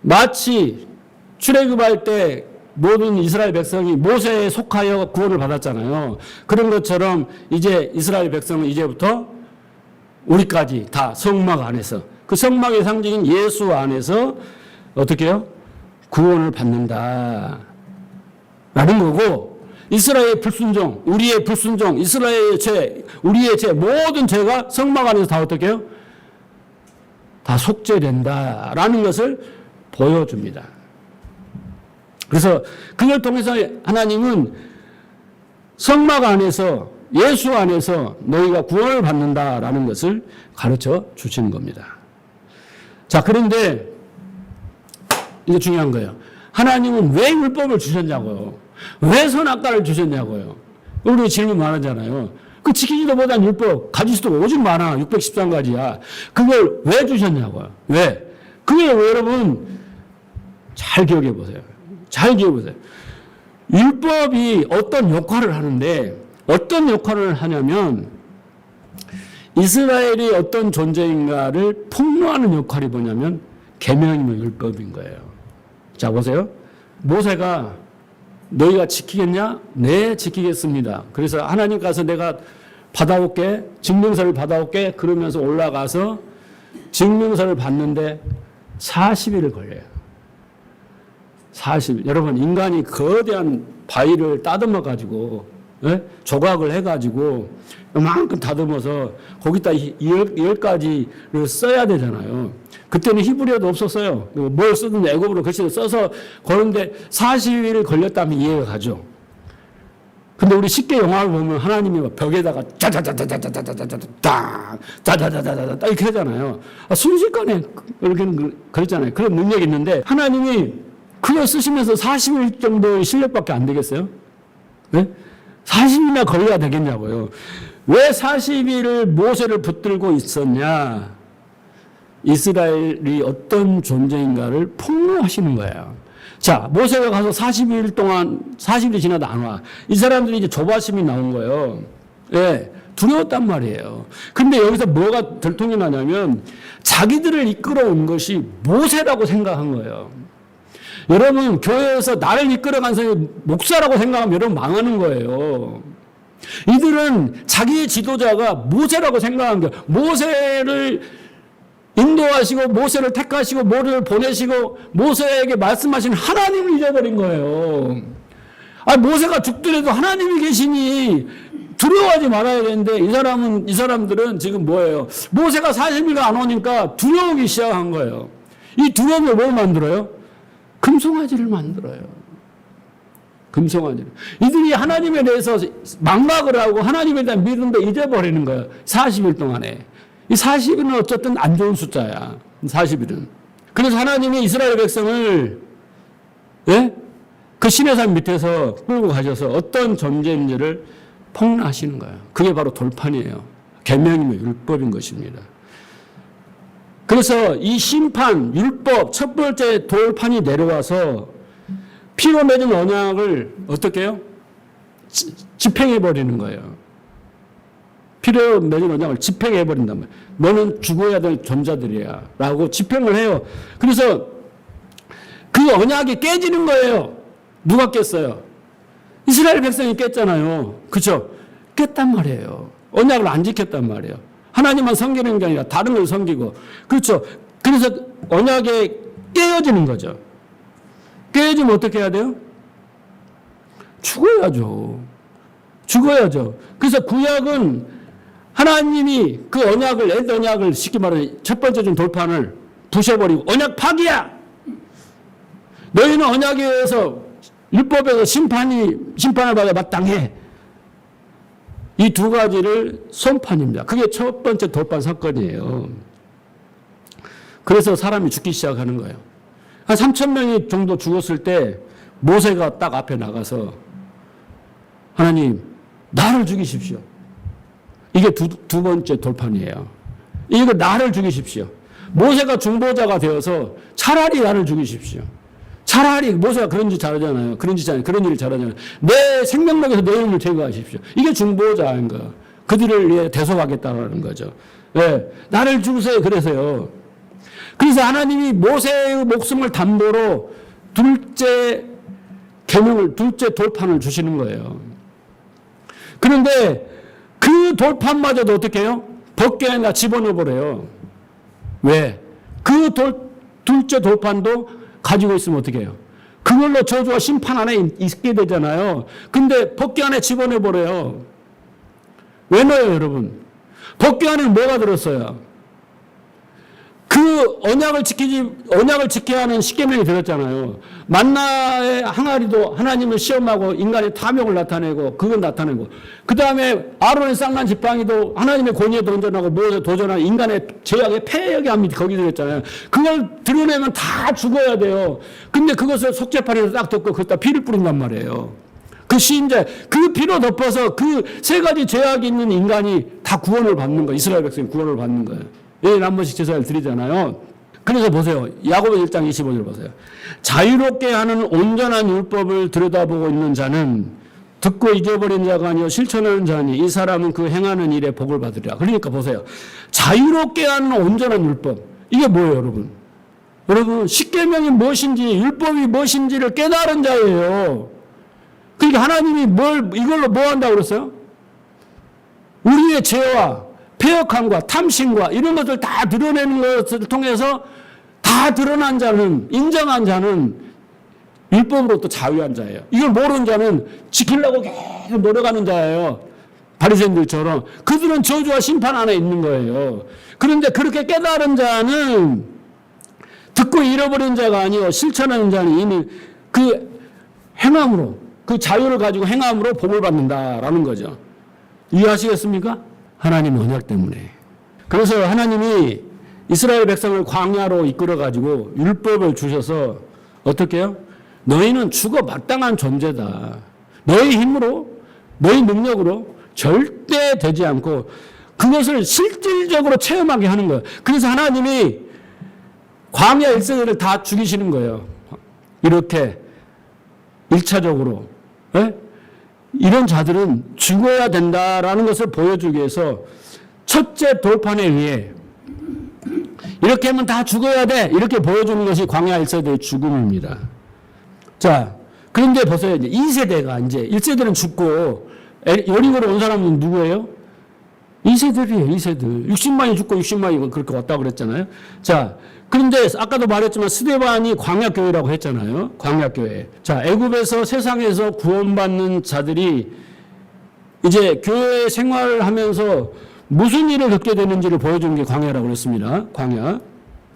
마치 출애굽할 때 모든 이스라엘 백성이 모세에 속하여 구원을 받았잖아요. 그런 것처럼 이제 이스라엘 백성은 이제부터 우리까지 다 성막 안에서 그 성막의 상징인 예수 안에서 어떻게 해요? 구원을 받는다 라는 거고 이스라엘의 불순종, 우리의 불순종, 이스라엘의 죄, 우리의 죄, 모든 죄가 성막 안에서 다 어떻게 해요? 다 속죄된다라는 것을 보여줍니다. 그래서 그걸 통해서 하나님은 성막 안에서 예수 안에서 너희가 구원을 받는다라는 것을 가르쳐 주시는 겁니다. 자, 그런데 이게 중요한 거예요. 하나님은 왜 율법을 주셨냐고요. 왜 선악과를 주셨냐고요. 우리 질문 많았잖아요. 그 지키지도 못한 율법 가질 수도 오직 많아. 613가지야. 그걸 왜 주셨냐고요. 왜? 그게 여러분 잘 기억해 보세요. 잘 기억해 보세요. 율법이 어떤 역할을 하는데 어떤 역할을 하냐면 이스라엘이 어떤 존재인가를 폭로하는 역할이 뭐냐면 계명이면 율법인 거예요. 자, 보세요. 모세가 너희가 지키겠냐? 네, 지키겠습니다. 그래서 하나님 가서 내가 받아올게, 증명서를 받아올게 그러면서 올라가서 증명서를 받는데 40일을 걸려요. 40일. 여러분, 인간이 거대한 바위를 따듬어 가지고 조각을 해가지고 이만큼 다듬어서 거기다 10가지를 써야 되잖아요. 그때는 히브리어도 없었어요. 뭘 쓰든 애국어로 글씨를 써서 그런데 40일 걸렸다면 이해가 가죠. 근데 우리 쉽게 영화를 보면 하나님이 벽에다가 짜자자자자자자자자자 짜자자자자자 이렇게 하잖아요. 순식간에 이렇게 그랬잖아요. 그런 능력이 있는데 하나님이 그걸 쓰시면서 40일 정도의 실력밖에 안 되겠어요? 네? 40일이나 걸려야 되겠냐고요. 왜 40일을 모세를 붙들고 있었냐? 이스라엘이 어떤 존재인가를 폭로하시는 거예요. 자, 모세가 가서 40일 동안, 40일이 지나도 안 와. 이 사람들이 이제 조바심이 나온 거예요. 예, 두려웠단 말이에요. 근데 여기서 뭐가 들통이 나냐면 자기들을 이끌어온 것이 모세라고 생각한 거예요. 여러분, 교회에서 나를 이끌어간 사람이 목사라고 생각하면 여러분 망하는 거예요. 이들은 자기의 지도자가 모세라고 생각한 거예요. 모세를 인도하시고 모세를 택하시고 모세를 보내시고 모세에게 말씀하신 하나님을 잊어버린 거예요. 아, 모세가 죽더라도 하나님이 계시니 두려워하지 말아야 되는데 이 사람들은 지금 뭐예요? 모세가 40일가 안 오니까 두려우기 시작한 거예요. 이 두려움을 뭘 만들어요? 금송아지를 만들어요. 금송아지를. 이들이 하나님에 대해서 망각을 하고 하나님에 대한 믿음도 잊어버리는 거예요. 40일 동안에. 이 40일은 어쨌든 안 좋은 숫자야. 40일은. 그래서 하나님이 이스라엘 백성을 그 시내산 밑에서 끌고 가셔서 어떤 존재인지를 폭로하시는 거예요. 그게 바로 돌판이에요. 계명이며 율법인 것입니다. 그래서 이 심판, 율법, 첫 번째 돌판이 내려와서 피로 맺은 언약을 어떻게 해요? 집행해버리는 거예요. 피로 맺은 언약을 집행해버린단 말이에요. 너는 죽어야 될 존재들이야. 라고 집행을 해요. 그래서 그 언약이 깨지는 거예요. 누가 깼어요? 이스라엘 백성이 깼잖아요. 그렇죠? 깼단 말이에요. 언약을 안 지켰단 말이에요. 하나님만 섬기는 게 아니라 다른 걸 섬기고. 그렇죠? 그래서 언약에 깨어지는 거죠. 깨어지면 어떻게 해야 돼요? 죽어야죠. 죽어야죠. 그래서 구약은 하나님이 그 언약을, 옛 언약을 쉽게 말하면 첫 번째 준 돌판을 부셔버리고 언약 파기야! 너희는 언약에 의해서 율법에서 심판을 받아 마땅해. 이 두 가지를 선판입니다. 그게 첫 번째 돌판 사건이에요. 그래서 사람이 죽기 시작하는 거예요. 한 3,000명이 정도 죽었을 때 모세가 딱 앞에 나가서 하나님, 나를 죽이십시오. 이게 두 번째 돌판이에요. 이거 나를 죽이십시오. 모세가 중보자가 되어서 차라리 나를 죽이십시오. 차라리 모세가 그런 짓 잘하잖아요. 그런 일을 잘하잖아요. 내 생명력에서 내 이름을 제거하십시오. 이게 중보자인 거예요. 그들을 대속하겠다는 거죠. 네, 나를 죽으세요. 그래서요. 그래서 하나님이 모세의 목숨을 담보로 둘째 계명을, 둘째 돌판을 주시는 거예요. 그런데 그 돌판마저도 어떻게 해요? 벗겨내다 집어넣어버려요. 왜? 그 둘째 돌판도 가지고 있으면 어떻게 해요? 그걸로 저주와 심판 안에 있게 되잖아요. 근데 벗겨 안에 집어넣어버려요. 왜 넣어요, 여러분? 벗겨 안에는 뭐가 들었어요? 그 언약을 지켜야 하는 십계명이 들었잖아요. 만나의 항아리도 하나님을 시험하고 인간의 탐욕을 나타내고 그걸 나타내고 그 다음에 아론의 쌍난 지팡이도 하나님의 권위에 도전하고 뭐에 도전하고 인간의 죄악의 폐역의 함이 거기 들었잖아요. 그걸 드러내면 다 죽어야 돼요. 근데 그것을 속죄판에서 딱 덮고 그것다 피를 뿌린단 말이에요. 그 시인자 그 피로 덮어서 그 세 가지 죄악이 있는 인간이 다 구원을 받는 거예요. 이스라엘 백성이 구원을 받는 거예요. 예, 한 번씩 제사를 드리잖아요. 그래서 보세요. 야고보 1장 25절 보세요. 자유롭게 하는 온전한 율법을 들여다보고 있는 자는 듣고 잊어버린 자가 아니요 실천하는 자니 이 사람은 그 행하는 일에 복을 받으리라. 그러니까 보세요. 자유롭게 하는 온전한 율법. 이게 뭐예요, 여러분? 여러분, 십계명이 무엇인지 율법이 무엇인지를 깨달은 자예요. 그러니까 하나님이 이걸로 뭐 한다고 그랬어요? 우리의 죄와 폐역함과 탐심과 이런 것들 다 드러내는 것을 통해서 다 드러난 자는, 인정한 자는 율법으로부터 자유한 자예요. 이걸 모르는 자는 지키려고 계속 노력하는 자예요. 바리새인들처럼. 그들은 저주와 심판 안에 있는 거예요. 그런데 그렇게 깨달은 자는 듣고 잃어버린 자가 아니요 실천하는 자는 이미 그 행함으로, 그 자유를 가지고 행함으로 복을 받는다라는 거죠. 이해하시겠습니까? 하나님 언약 때문에. 그래서 하나님이 이스라엘 백성을 광야로 이끌어가지고 율법을 주셔서 어떻게 해요? 너희는 죽어 마땅한 존재다. 너희 힘으로, 너희 능력으로 절대 되지 않고 그것을 실질적으로 체험하게 하는 거예요. 그래서 하나님이 광야 1세대를 다 죽이시는 거예요. 이렇게 1차적으로. 네? 이런 자들은 죽어야 된다라는 것을 보여주기 위해서 첫째 돌판에 의해 이렇게 하면 다 죽어야 돼 이렇게 보여주는 것이 광야 1세대의 죽음입니다. 자, 그런데 보세요. 이제 2세대가 이제 1세대는 죽고 여리고로 온 사람은 누구예요? 2세들이에요. 2세들. 60만이 죽고 60만이 그렇게 왔다고 그랬잖아요. 자, 그런데 아까도 말했지만 스데반이 광야교회라고 했잖아요. 광야교회. 자, 애굽에서 세상에서 구원받는 자들이 이제 교회 생활을 하면서 무슨 일을 겪게 되는지를 보여주는 게 광야라고 그랬습니다. 광야.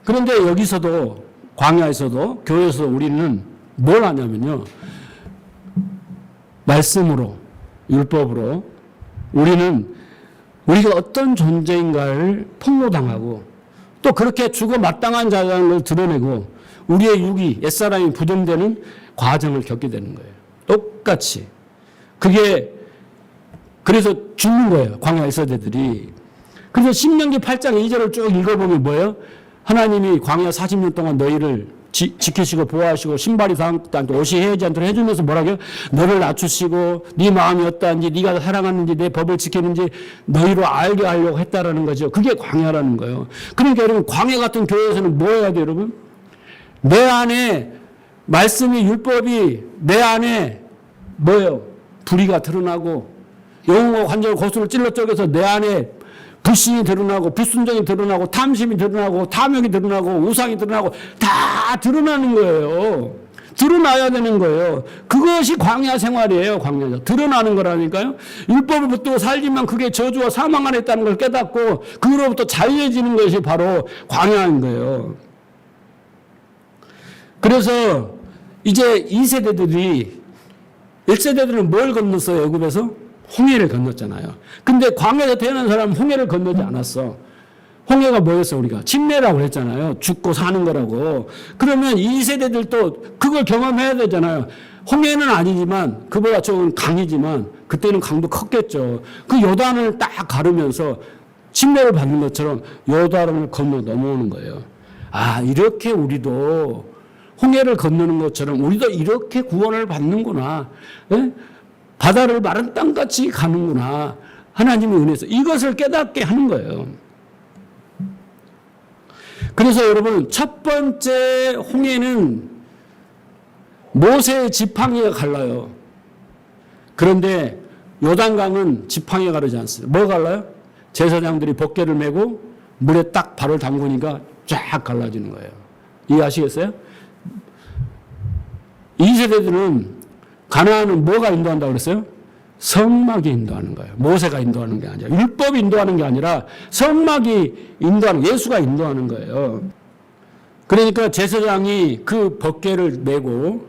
그런데 여기서도 광야에서도 교회에서 우리는 뭘 하냐면요. 말씀으로, 율법으로 우리는 우리가 어떤 존재인가를 폭로당하고 또 그렇게 죽어 마땅한 자라는 걸 드러내고 우리의 육이 옛사람이 부정되는 과정을 겪게 되는 거예요. 똑같이. 그게 그래서 죽는 거예요. 광야 이스라엘들이. 그래서 신명기 8장 2절을 쭉 읽어보면 뭐예요? 하나님이 광야 40년 동안 너희를 지키시고 보호하시고 신발이 닿지 않도록 옷이 헤어지지 않도록 해주면서 뭐라고요? 너를 낮추시고 네 마음이 어떠한지 네가 사랑하는지 내 법을 지키는지 너희로 알게 하려고 했다라는 거죠. 그게 광야라는 거예요. 그러니까 여러분 광야 같은 교회에서는 뭐 해야 돼요, 여러분? 내 안에 말씀이 율법이 내 안에 뭐예요? 불의가 드러나고 영혼과 관절 고수를 찔러 쪼개서 내 안에 불신이 드러나고 불순종이 드러나고 탐심이 드러나고 탐욕이 드러나고 우상이 드러나고 다 드러나는 거예요. 드러나야 되는 거예요. 그것이 광야 생활이에요. 광야죠. 드러나는 거라니까요. 율법을 붙들고 살지만 그게 저주와 사망 안에 있다는 걸 깨닫고 그로부터 자유해지는 것이 바로 광야인 거예요. 그래서 이제 2세대들이 1세대들은 뭘 건넜어요? 애굽에서? 홍해를 건넜잖아요. 근데 광야에서 태어난 사람은 홍해를 건너지 않았어. 홍해가 뭐였어, 우리가? 침례라고 했잖아요. 죽고 사는 거라고. 그러면 2세대들도 그걸 경험해야 되잖아요. 홍해는 아니지만 그보다 조금 강이지만 그때는 강도 컸겠죠. 그 요단을 딱 가르면서 침례를 받는 것처럼 요단을 건너 넘어오는 거예요. 아, 이렇게 우리도 홍해를 건너는 것처럼 우리도 이렇게 구원을 받는구나. 예? 바다를 마른 땅같이 가는구나. 하나님의 은혜에서 이것을 깨닫게 하는 거예요. 그래서 여러분, 첫 번째 홍해는 모세의 지팡이가 갈라요. 그런데 요단강은 지팡이가 가르지 않습니다. 뭐 갈라요? 제사장들이 벗개를 메고 물에 딱 발을 담그니까 쫙 갈라지는 거예요. 이해하시겠어요? 이 세대들은 가나안은 뭐가 인도한다고 그랬어요? 성막이 인도하는 거예요. 모세가 인도하는 게 아니라, 율법이 인도하는 게 아니라 성막이 인도하는, 예수가 인도하는 거예요. 그러니까 제사장이 그 벗개를 메고,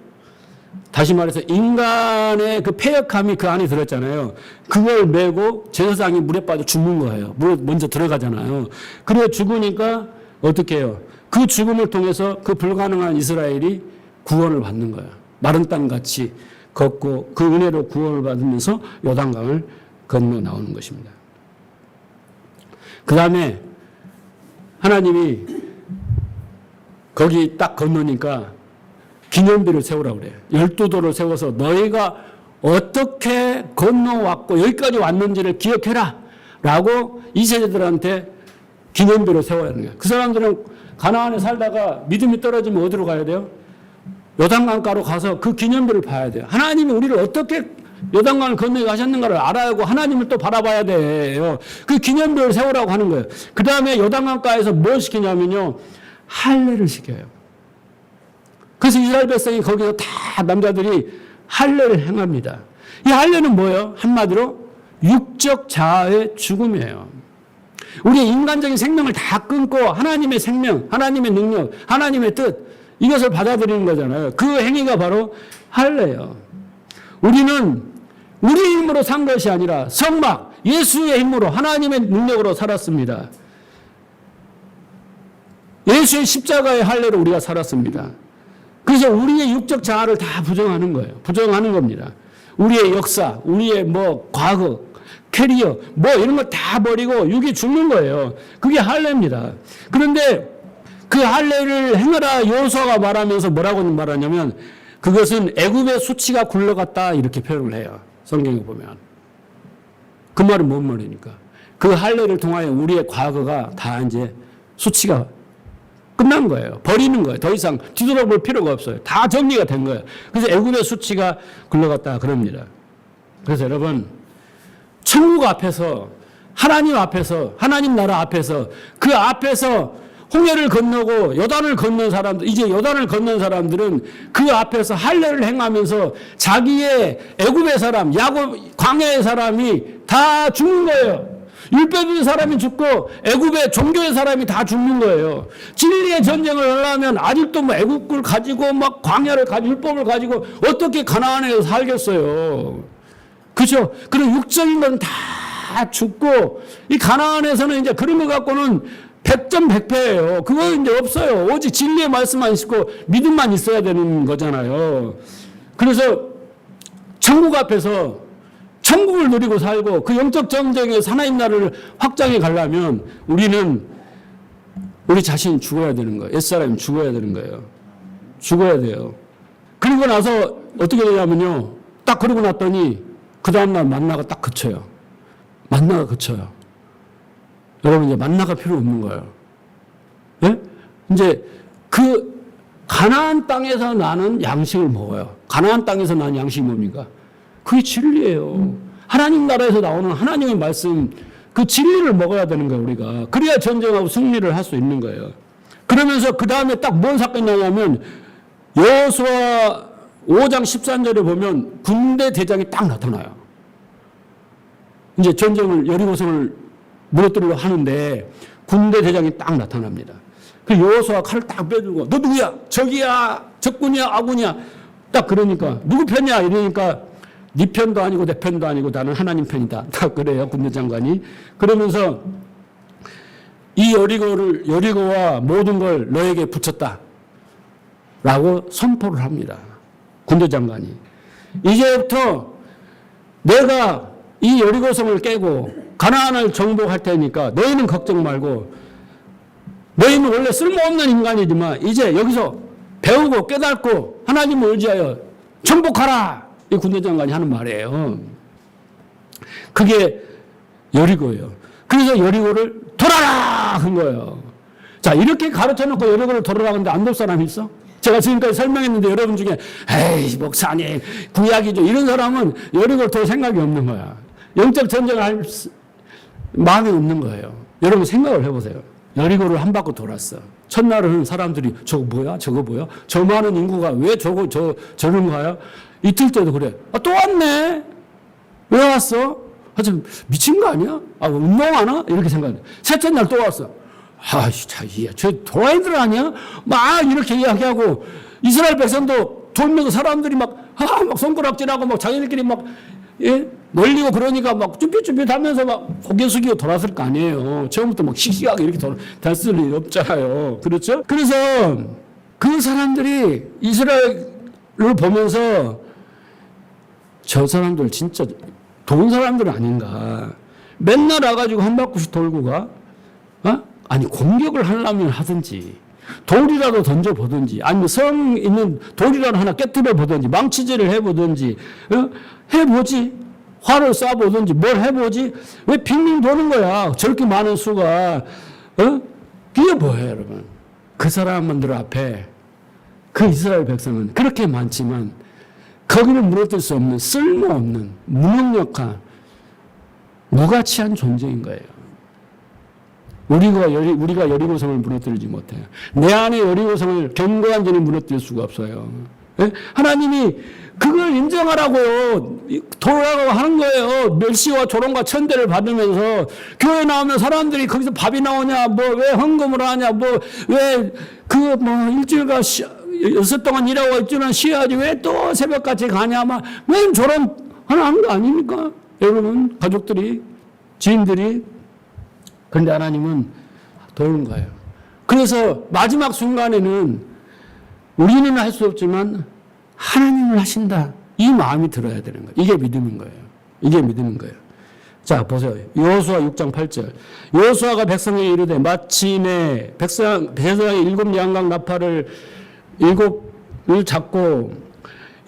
다시 말해서 인간의 그 패역함이 그 안에 들었잖아요. 그걸 메고 제사장이 물에 빠져 죽는 거예요. 물에 먼저 들어가잖아요. 그래 죽으니까 어떻게 해요? 그 죽음을 통해서 그 불가능한 이스라엘이 구원을 받는 거예요. 마른 땅같이 걷고 그 은혜로 구원을 받으면서 요단강을 건너 나오는 것입니다. 그 다음에 하나님이 거기 딱 건너니까 기념비를 세우라고 그래요. 12도를 세워서 너희가 어떻게 건너왔고 여기까지 왔는지를 기억해라 라고 이 세대들한테 기념비를 세워야 하는 거예요. 그 사람들은 가나안에 살다가 믿음이 떨어지면 어디로 가야 돼요? 요단강가로 가서 그 기념비를 봐야 돼요. 하나님이 우리를 어떻게 요단강을 건너게 하셨는가를 알아야 하고 하나님을 또 바라봐야 돼요. 그 기념비를 세우라고 하는 거예요. 그 다음에 요단강가에서 뭘 시키냐면요, 할례를 시켜요. 그래서 이스라엘 백성이 거기서 다 남자들이 할례를 행합니다. 이 할례는 뭐예요? 한마디로 육적 자아의 죽음이에요. 우리의 인간적인 생명을 다 끊고 하나님의 생명, 하나님의 능력, 하나님의 뜻, 이것을 받아들이는 거잖아요. 그 행위가 바로 할례예요. 우리는 우리 힘으로 산 것이 아니라 성막, 예수의 힘으로 하나님의 능력으로 살았습니다. 예수의 십자가의 할례로 우리가 살았습니다. 그래서 우리의 육적 자아를 다 부정하는 거예요. 부정하는 겁니다. 우리의 역사, 우리의 과거, 캐리어, 이런 거 다 버리고 육이 죽는 거예요. 그게 할례입니다. 그런데 그 할례를 행하라 여호수아가 말하면서 뭐라고 말하냐면 그것은 애굽의 수치가 굴러갔다 이렇게 표현을 해요. 성경에 보면. 그 말은 뭔 말입니까? 그 할례를 통하여 우리의 과거가 다 이제 수치가 끝난 거예요. 버리는 거예요. 더 이상 뒤돌아볼 필요가 없어요. 다 정리가 된 거예요. 그래서 애굽의 수치가 굴러갔다 그럽니다. 그래서 여러분, 천국 앞에서, 하나님 앞에서, 하나님 나라 앞에서, 그 앞에서 홍해를 건너고 요단을 건넌 사람들, 이제 요단을 건넌 사람들은 그 앞에서 할례를 행하면서 자기의 애굽의 사람, 야곱 광야의 사람이 다 죽는 거예요. 율법의 사람이 죽고 애굽의 종교의 사람이 다 죽는 거예요. 진리의 전쟁을 하려면 아직도 애굽을 가지고 광야를 가지고 율법을 가지고 어떻게 가나안에서 살겠어요. 그렇죠? 그런 육적인 건 다 죽고 이 가나안에서는 이제 그런 거 갖고는 100점 100패예요. 그거 이제 없어요. 오직 진리의 말씀만 있고 믿음만 있어야 되는 거잖아요. 그래서 천국 앞에서 천국을 누리고 살고 그 영적 전쟁에서 하나님 나라를 확장해 가려면 우리는 우리 자신이 죽어야 되는 거예요. 옛사람이 죽어야 되는 거예요. 죽어야 돼요. 그리고 나서 어떻게 되냐면요. 딱 그러고 났더니 그 다음날 만나가 딱 그쳐요. 만나가 그쳐요. 여러분 이제 만나가 필요 없는 거예요. 예? 이제 그 가나안 땅에서 나는 양식을 먹어요. 가나안 땅에서 나는 양식이 뭡니까? 그게 진리예요. 하나님 나라에서 나오는 하나님의 말씀, 그 진리를 먹어야 되는 거예요, 우리가. 그래야 전쟁하고 승리를 할 수 있는 거예요. 그러면서 그 다음에 딱 뭔 사건이 나냐면 여호수아 5장 13절에 보면 군대 대장이 딱 나타나요. 이제 전쟁을 여리고성을 무너뜨리려 하는데 군대 대장이 딱 나타납니다. 그 여호수아 칼을 딱 빼주고 너 누구야? 적이야? 적군이야? 아군이야? 딱 그러니까 누구 편이야? 이러니까 네 편도 아니고 내 편도 아니고 나는 하나님 편이다. 딱 그래요, 군대 장관이. 그러면서 이 여리고와 모든 걸 너에게 붙였다 라고 선포를 합니다. 군대 장관이. 이제부터 내가 이 여리고성을 깨고 가나안을 정복할 테니까 너희는 걱정 말고, 너희는 원래 쓸모없는 인간이지만 이제 여기서 배우고 깨닫고 하나님을 의지하여 정복하라. 이 군대 장관이 하는 말이에요. 그게 여리고예요. 그래서 여리고를 돌아라 한 거예요. 자, 이렇게 가르쳐놓고 여리고를 돌아라 하는데 안 돌 사람이 있어? 제가 지금까지 설명했는데 여러분 중에 에이 목사님 구약이죠 이런 사람은 여리고를 돌 생각이 없는 거야. 영적 전쟁을 할 마음이 없는 거예요. 여러분 생각을 해보세요. 여리고를 한 바퀴 돌았어. 첫날은 사람들이 저거 뭐야? 저거 뭐야? 저 많은 인구가 왜 저런 거야? 이틀째도 그래. 아, 또 왔네? 왜 왔어? 하여튼 미친 거 아니야? 아, 운동하나? 이렇게 생각해. 셋째 날 또 왔어. 저 도라이들 아니야? 막 이렇게 이야기하고 이스라엘 백성도 돌면서 사람들이 막 손가락질하고 막 자기들끼리 막 놀리고 그러니까 막 쭈삣쭈삣 하면서 막 고개 숙이고 돌았을 거 아니에요. 처음부터 막 씩씩하게 이렇게 됐을 일 없잖아요. 그렇죠? 그래서 그 사람들이 이스라엘을 보면서 저 사람들 진짜 좋은 사람들 아닌가. 맨날 와가지고 한 바퀴씩 돌고 가? 아니, 공격을 하려면 하든지, 돌이라도 던져보든지, 아니면 성 있는 돌이라도 하나 깨뜨려 보든지, 망치질을 해보든지, 해보지. 활을 쏴보든지, 뭘 해보지. 왜 빙빙 도는 거야? 저렇게 많은 수가. 그게 뭐예요, 여러분? 그 사람들 앞에 그 이스라엘 백성은 그렇게 많지만, 거기를 무너뜨릴 수 없는, 쓸모없는, 무능력한, 무가치한 존재인 거예요. 우리가 여리고성을 무너뜨리지 못해요. 내 안에 여리고성을 견고한 자는 무너뜨릴 수가 없어요. 예? 하나님이 그걸 인정하라고 돌아가고 하는 거예요. 멸시와 조롱과 천대를 받으면서 교회 나오면 사람들이 거기서 밥이 나오냐, 뭐 왜 헌금을 하냐, 뭐 왜 일주일간 6일 동안 일하고 일주일간 쉬어야지 왜 또 새벽같이 가냐, 맨 조롱 하는 거 아닙니까? 여러분, 가족들이, 지인들이. 그런데 하나님은 도는 거예요. 그래서 마지막 순간에는 우리는 할 수 없지만 하나님을 하신다. 이 마음이 들어야 되는 거예요. 이게 믿음인 거예요. 이게 믿음인 거예요. 자, 보세요. 여호수아 6장 8절. 여호수아가 백성에게 이르되 마침내 백성이 7 양각 나팔을 7을 잡고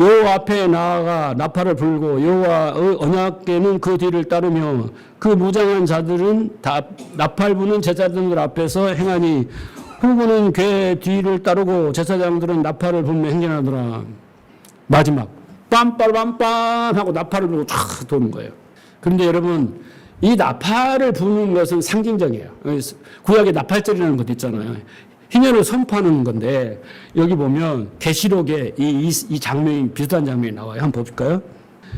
여호와 앞에 나아가 나팔을 불고 여호와의 언약궤는 그 뒤를 따르며 그 무장한 자들은 다 나팔 부는 제사장들 앞에서 행하니 후보는 궤 뒤를 따르고 제사장들은 나팔을 불며 행진하더라. 마지막 빰빰빰빰 하고 나팔을 불고 쫙 도는 거예요. 그런데 여러분, 이 나팔을 부는 것은 상징적이에요. 구약에 나팔절이라는 것도 있잖아요. 희년을 선포하는 건데 여기 보면 계시록에 이 장면이 비슷한 장면이 나와요. 한번 볼까요?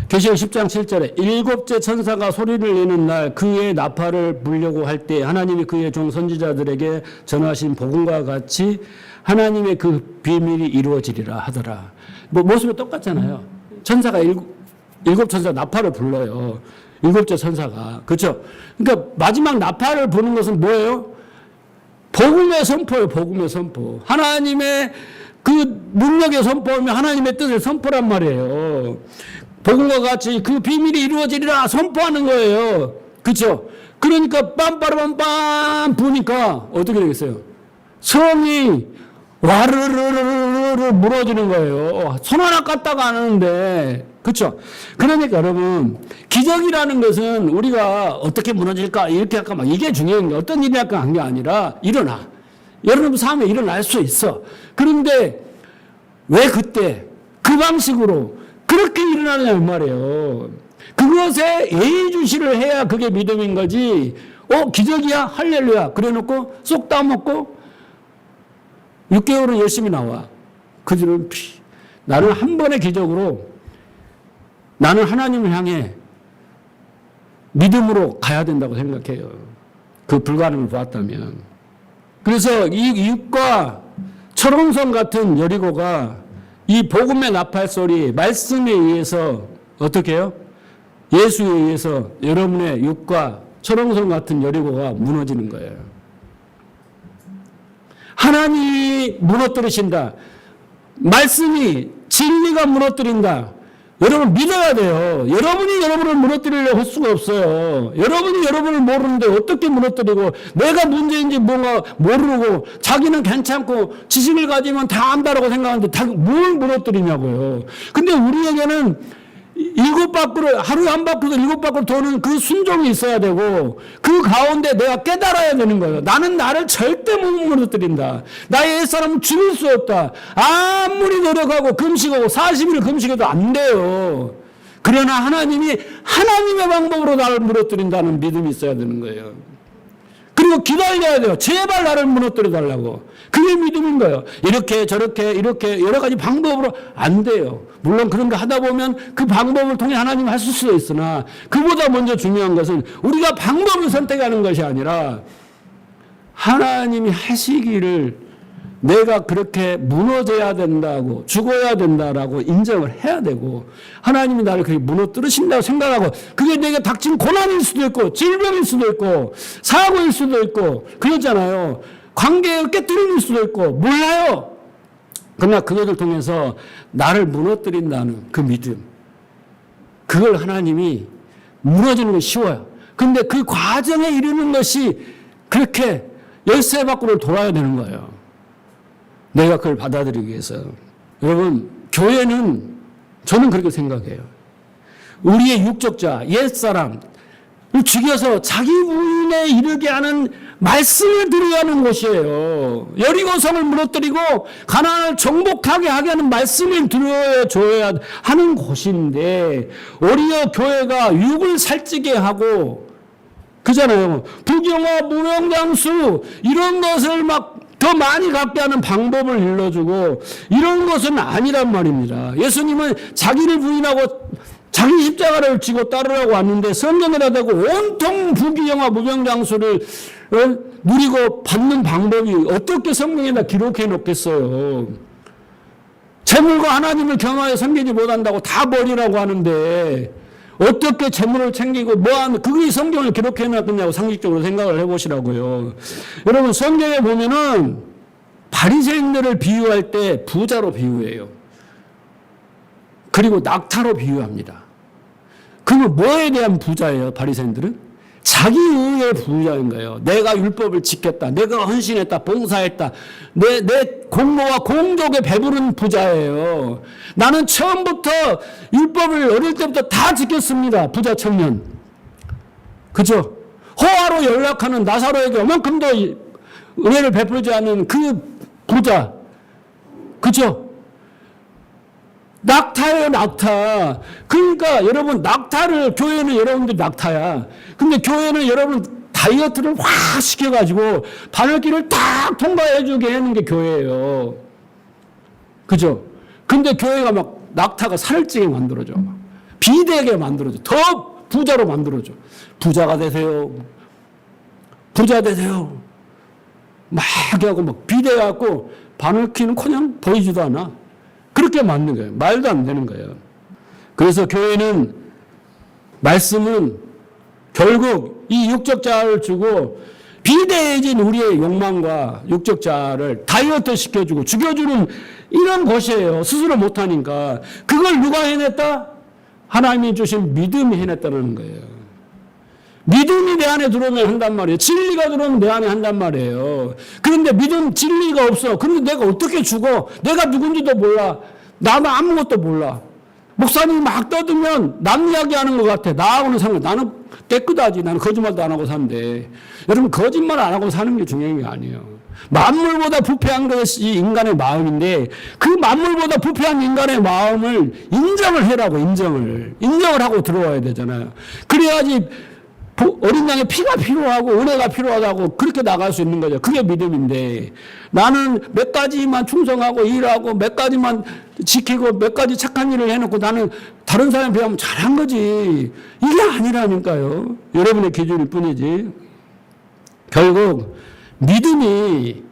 계시록 10장 7절에 7째 천사가 소리를 내는 날 그의 나팔을 불려고 할 때 하나님이 그의 종 선지자들에게 전하신 복음과 같이 하나님의 그 비밀이 이루어지리라 하더라. 모습이 똑같잖아요. 천사가 일곱 천사 나팔을 불러요. 7째 천사가. 그렇죠? 그러니까 마지막 나팔을 부는 것은 뭐예요? 복음의 선포예요. 복음의 선포. 하나님의 그 능력의 선포하면 하나님의 뜻을 선포란 말이에요. 복음과 같이 그 비밀이 이루어지리라 선포하는 거예요. 그렇죠? 그러니까 빰빠라빰빰 부니까 어떻게 되겠어요? 성이 와르르르르르 무너지는 거예요. 손 하나 깠다가 안 하는데. 그렇죠? 그러니까 여러분, 기적이라는 것은 우리가 어떻게 무너질까, 이렇게 할까, 이게 중요한 게 어떤 일이 할까 한 게 아니라 일어나. 여러분 삶에 일어날 수 있어. 그런데 왜 그때 그 방식으로 그렇게 일어나느냐 말이에요. 그것에 예의주시를 해야 그게 믿음인 거지. 기적이야? 할렐루야. 그래 놓고 쏙 따먹고 6개월은 열심히 나와. 그 뒤로는 나는 한 번의 기적으로 나는 하나님을 향해 믿음으로 가야 된다고 생각해요. 그 불가능을 보았다면. 그래서 이 육과 철옹성 같은 여리고가 이 복음의 나팔 소리, 말씀에 의해서 어떻게 해요? 예수에 의해서 여러분의 육과 철옹성 같은 여리고가 무너지는 거예요. 하나님이 무너뜨리신다. 말씀이 진리가 무너뜨린다. 여러분 믿어야 돼요. 여러분이 여러분을 무너뜨리려고 할 수가 없어요. 여러분이 여러분을 모르는데 어떻게 무너뜨리고, 내가 문제인지 뭔가 모르고 자기는 괜찮고 지식을 가지면 다 안다라고 생각하는데 뭘 무너뜨리냐고요. 근데 우리에게는 하루에 한 바퀴도 7바퀴 도는 그 순종이 있어야 되고, 그 가운데 내가 깨달아야 되는 거예요. 나는 나를 절대 못 무너뜨린다. 나의 옛사람은 죽일 수 없다. 아무리 노력하고 금식하고 40일 금식해도 안 돼요. 그러나 하나님이 하나님의 방법으로 나를 무너뜨린다는 믿음이 있어야 되는 거예요. 그리고 기다려야 돼요. 제발 나를 무너뜨려 달라고. 그게 믿음인 거예요. 이렇게 저렇게 이렇게 여러 가지 방법으로 안 돼요. 물론 그런 거 하다 보면 그 방법을 통해 하나님 하실 수도 있으나, 그보다 먼저 중요한 것은 우리가 방법을 선택하는 것이 아니라 하나님이 하시기를 내가 그렇게 무너져야 된다고, 죽어야 된다라고 인정을 해야 되고, 하나님이 나를 그렇게 무너뜨리신다고 생각하고, 그게 내게 닥친 고난일 수도 있고 질병일 수도 있고 사고일 수도 있고 그렇잖아요. 관계를 깨뜨릴 수도 있고 몰라요. 그러나 그것을 통해서 나를 무너뜨린다는 그 믿음, 그걸 하나님이 무너지는 건 쉬워요. 근데 그 과정에 이르는 것이 그렇게 열쇠 밖으로 돌아야 되는 거예요. 내가 그걸 받아들이기 위해서. 여러분, 교회는 저는 그렇게 생각해요. 우리의 육적자, 옛사람을 죽여서 자기 부인에 이르게 하는 말씀을 드려야 하는 곳이에요. 여리고성을 무너뜨리고 가나안을 정복하게 하게 하는 말씀을 들어줘야 하는 곳인데, 오히려 교회가 육을 살찌게 하고, 그잖아요. 부경화, 무명장수 이런 것을 막 더 많이 갖게 하는 방법을 일러주고, 이런 것은 아니란 말입니다. 예수님은 자기를 부인하고 자기 십자가를 지고 따르라고 왔는데, 성경에다 대고 온통 부귀영화 무병장수를 누리고 받는 방법이 어떻게 성경에다 기록해 놓겠어요. 재물과 하나님을 경하여 섬기지 못한다고 다 버리라고 하는데 어떻게 재물을 챙기고 뭐하는, 그게 성경을 기록해 놨겠냐고 상식적으로 생각을 해보시라고요. 여러분, 성경에 보면은 바리새인들을 비유할 때 부자로 비유해요. 그리고 낙타로 비유합니다. 그러면 뭐에 대한 부자예요, 바리새인들은? 자기 의의 부자인 거예요. 내가 율법을 지켰다, 내가 헌신했다, 봉사했다, 내 공로와 공덕에 배부른 부자예요. 나는 처음부터 율법을 어릴 때부터 다 지켰습니다. 부자 청년. 그죠? 호화로 연락하는 나사로에게 얼만큼도 은혜를 베풀지 않는 그 부자. 그죠? 낙타예요, 낙타. 그러니까 여러분, 교회는 여러분들 낙타야. 근데 교회는 여러분 다이어트를 확 시켜가지고 바늘길을 딱 통과해주게 하는 게 교회예요. 그죠? 근데 교회가 막 낙타가 살을 찌게 만들어줘. 비대하게 만들어줘. 더 부자로 만들어줘. 부자가 되세요. 부자 되세요. 막 하고 막 비대해갖고 바늘길은 그냥 보이지도 않아. 그렇게 만든 거예요. 말도 안 되는 거예요. 그래서 교회는, 말씀은 결국 이 육적자를 주고 비대해진 우리의 욕망과 육적자를 다이어트 시켜주고 죽여주는 이런 것이에요. 스스로 못하니까. 그걸 누가 해냈다? 하나님이 주신 믿음이 해냈다는 거예요. 믿음이 내 안에 들어오면 한단 말이에요. 진리가 들어오면 내 안에 한단 말이에요. 그런데 믿음, 진리가 없어. 그런데 내가 어떻게 죽어? 내가 누군지도 몰라. 나는 아무것도 몰라. 목사님이 막 떠들면 남 이야기 하는 것 같아. 나하고는 상관. 나는 깨끗하지. 나는 거짓말도 안 하고 사는데. 여러분, 거짓말 안 하고 사는 게 중요한 게 아니에요. 만물보다 부패한 것이 인간의 마음인데, 그 만물보다 부패한 인간의 마음을 인정을 해라고. 인정을 하고 들어와야 되잖아요. 그래야지 어린 양의 피가 필요하고 은혜가 필요하다고 그렇게 나갈 수 있는 거죠. 그게 믿음인데, 나는 몇 가지만 충성하고 일하고 몇 가지만 지키고 몇 가지 착한 일을 해놓고 나는 다른 사람에 비하면 잘한 거지, 이게 아니라니까요. 여러분의 기준일 뿐이지. 결국 믿음이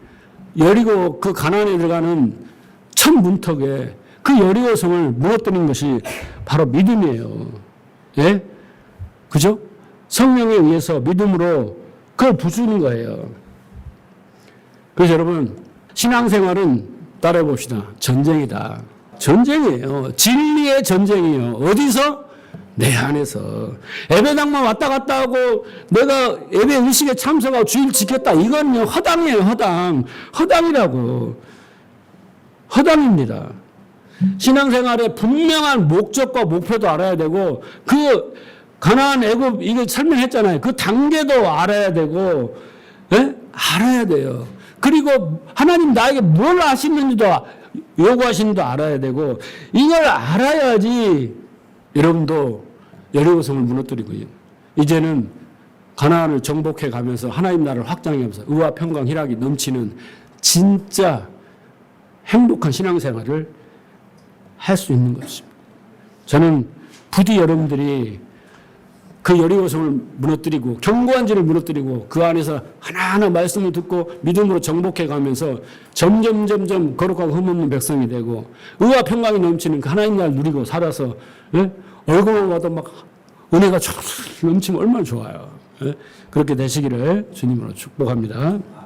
여리고 그 가나안에 들어가는 첫 문턱에 그 여리고성을 무너뜨린 것이 바로 믿음이에요. 예? 그죠? 성령에 의해서 믿음으로 그걸 부수는 거예요. 그래서 여러분, 신앙생활은 따라해 봅시다. 전쟁이다. 전쟁이에요. 진리의 전쟁이에요. 어디서? 내 안에서. 예배당만 왔다 갔다 하고 내가 예배 의식에 참석하고 주일 지켰다. 이건요, 허당이에요, 허당. 허당이라고. 허당입니다. 신앙생활의 분명한 목적과 목표도 알아야 되고, 그 가나안, 애굽 이거 설명했잖아요. 그 단계도 알아야 되고, 예? 알아야 돼요. 그리고 하나님 나에게 뭘 하시는지도 요구하시는지도 알아야 되고, 이걸 알아야지 여러분도 여리고성을 무너뜨리고요. 이제는 가나안을 정복해 가면서 하나님 나라를 확장하면서 의와 평강 희락이 넘치는 진짜 행복한 신앙생활을 할 수 있는 것입니다. 저는 부디 여러분들이 그 여리고성을 무너뜨리고 견고한 지를 무너뜨리고 그 안에서 하나하나 말씀을 듣고 믿음으로 정복해 가면서 점점 거룩하고 흠없는 백성이 되고 의와 평강이 넘치는 그 하나님 나라를 누리고 살아서, 예? 얼굴만 봐도 막 은혜가 넘치면 얼마나 좋아요. 예? 그렇게 되시기를 주님으로 축복합니다.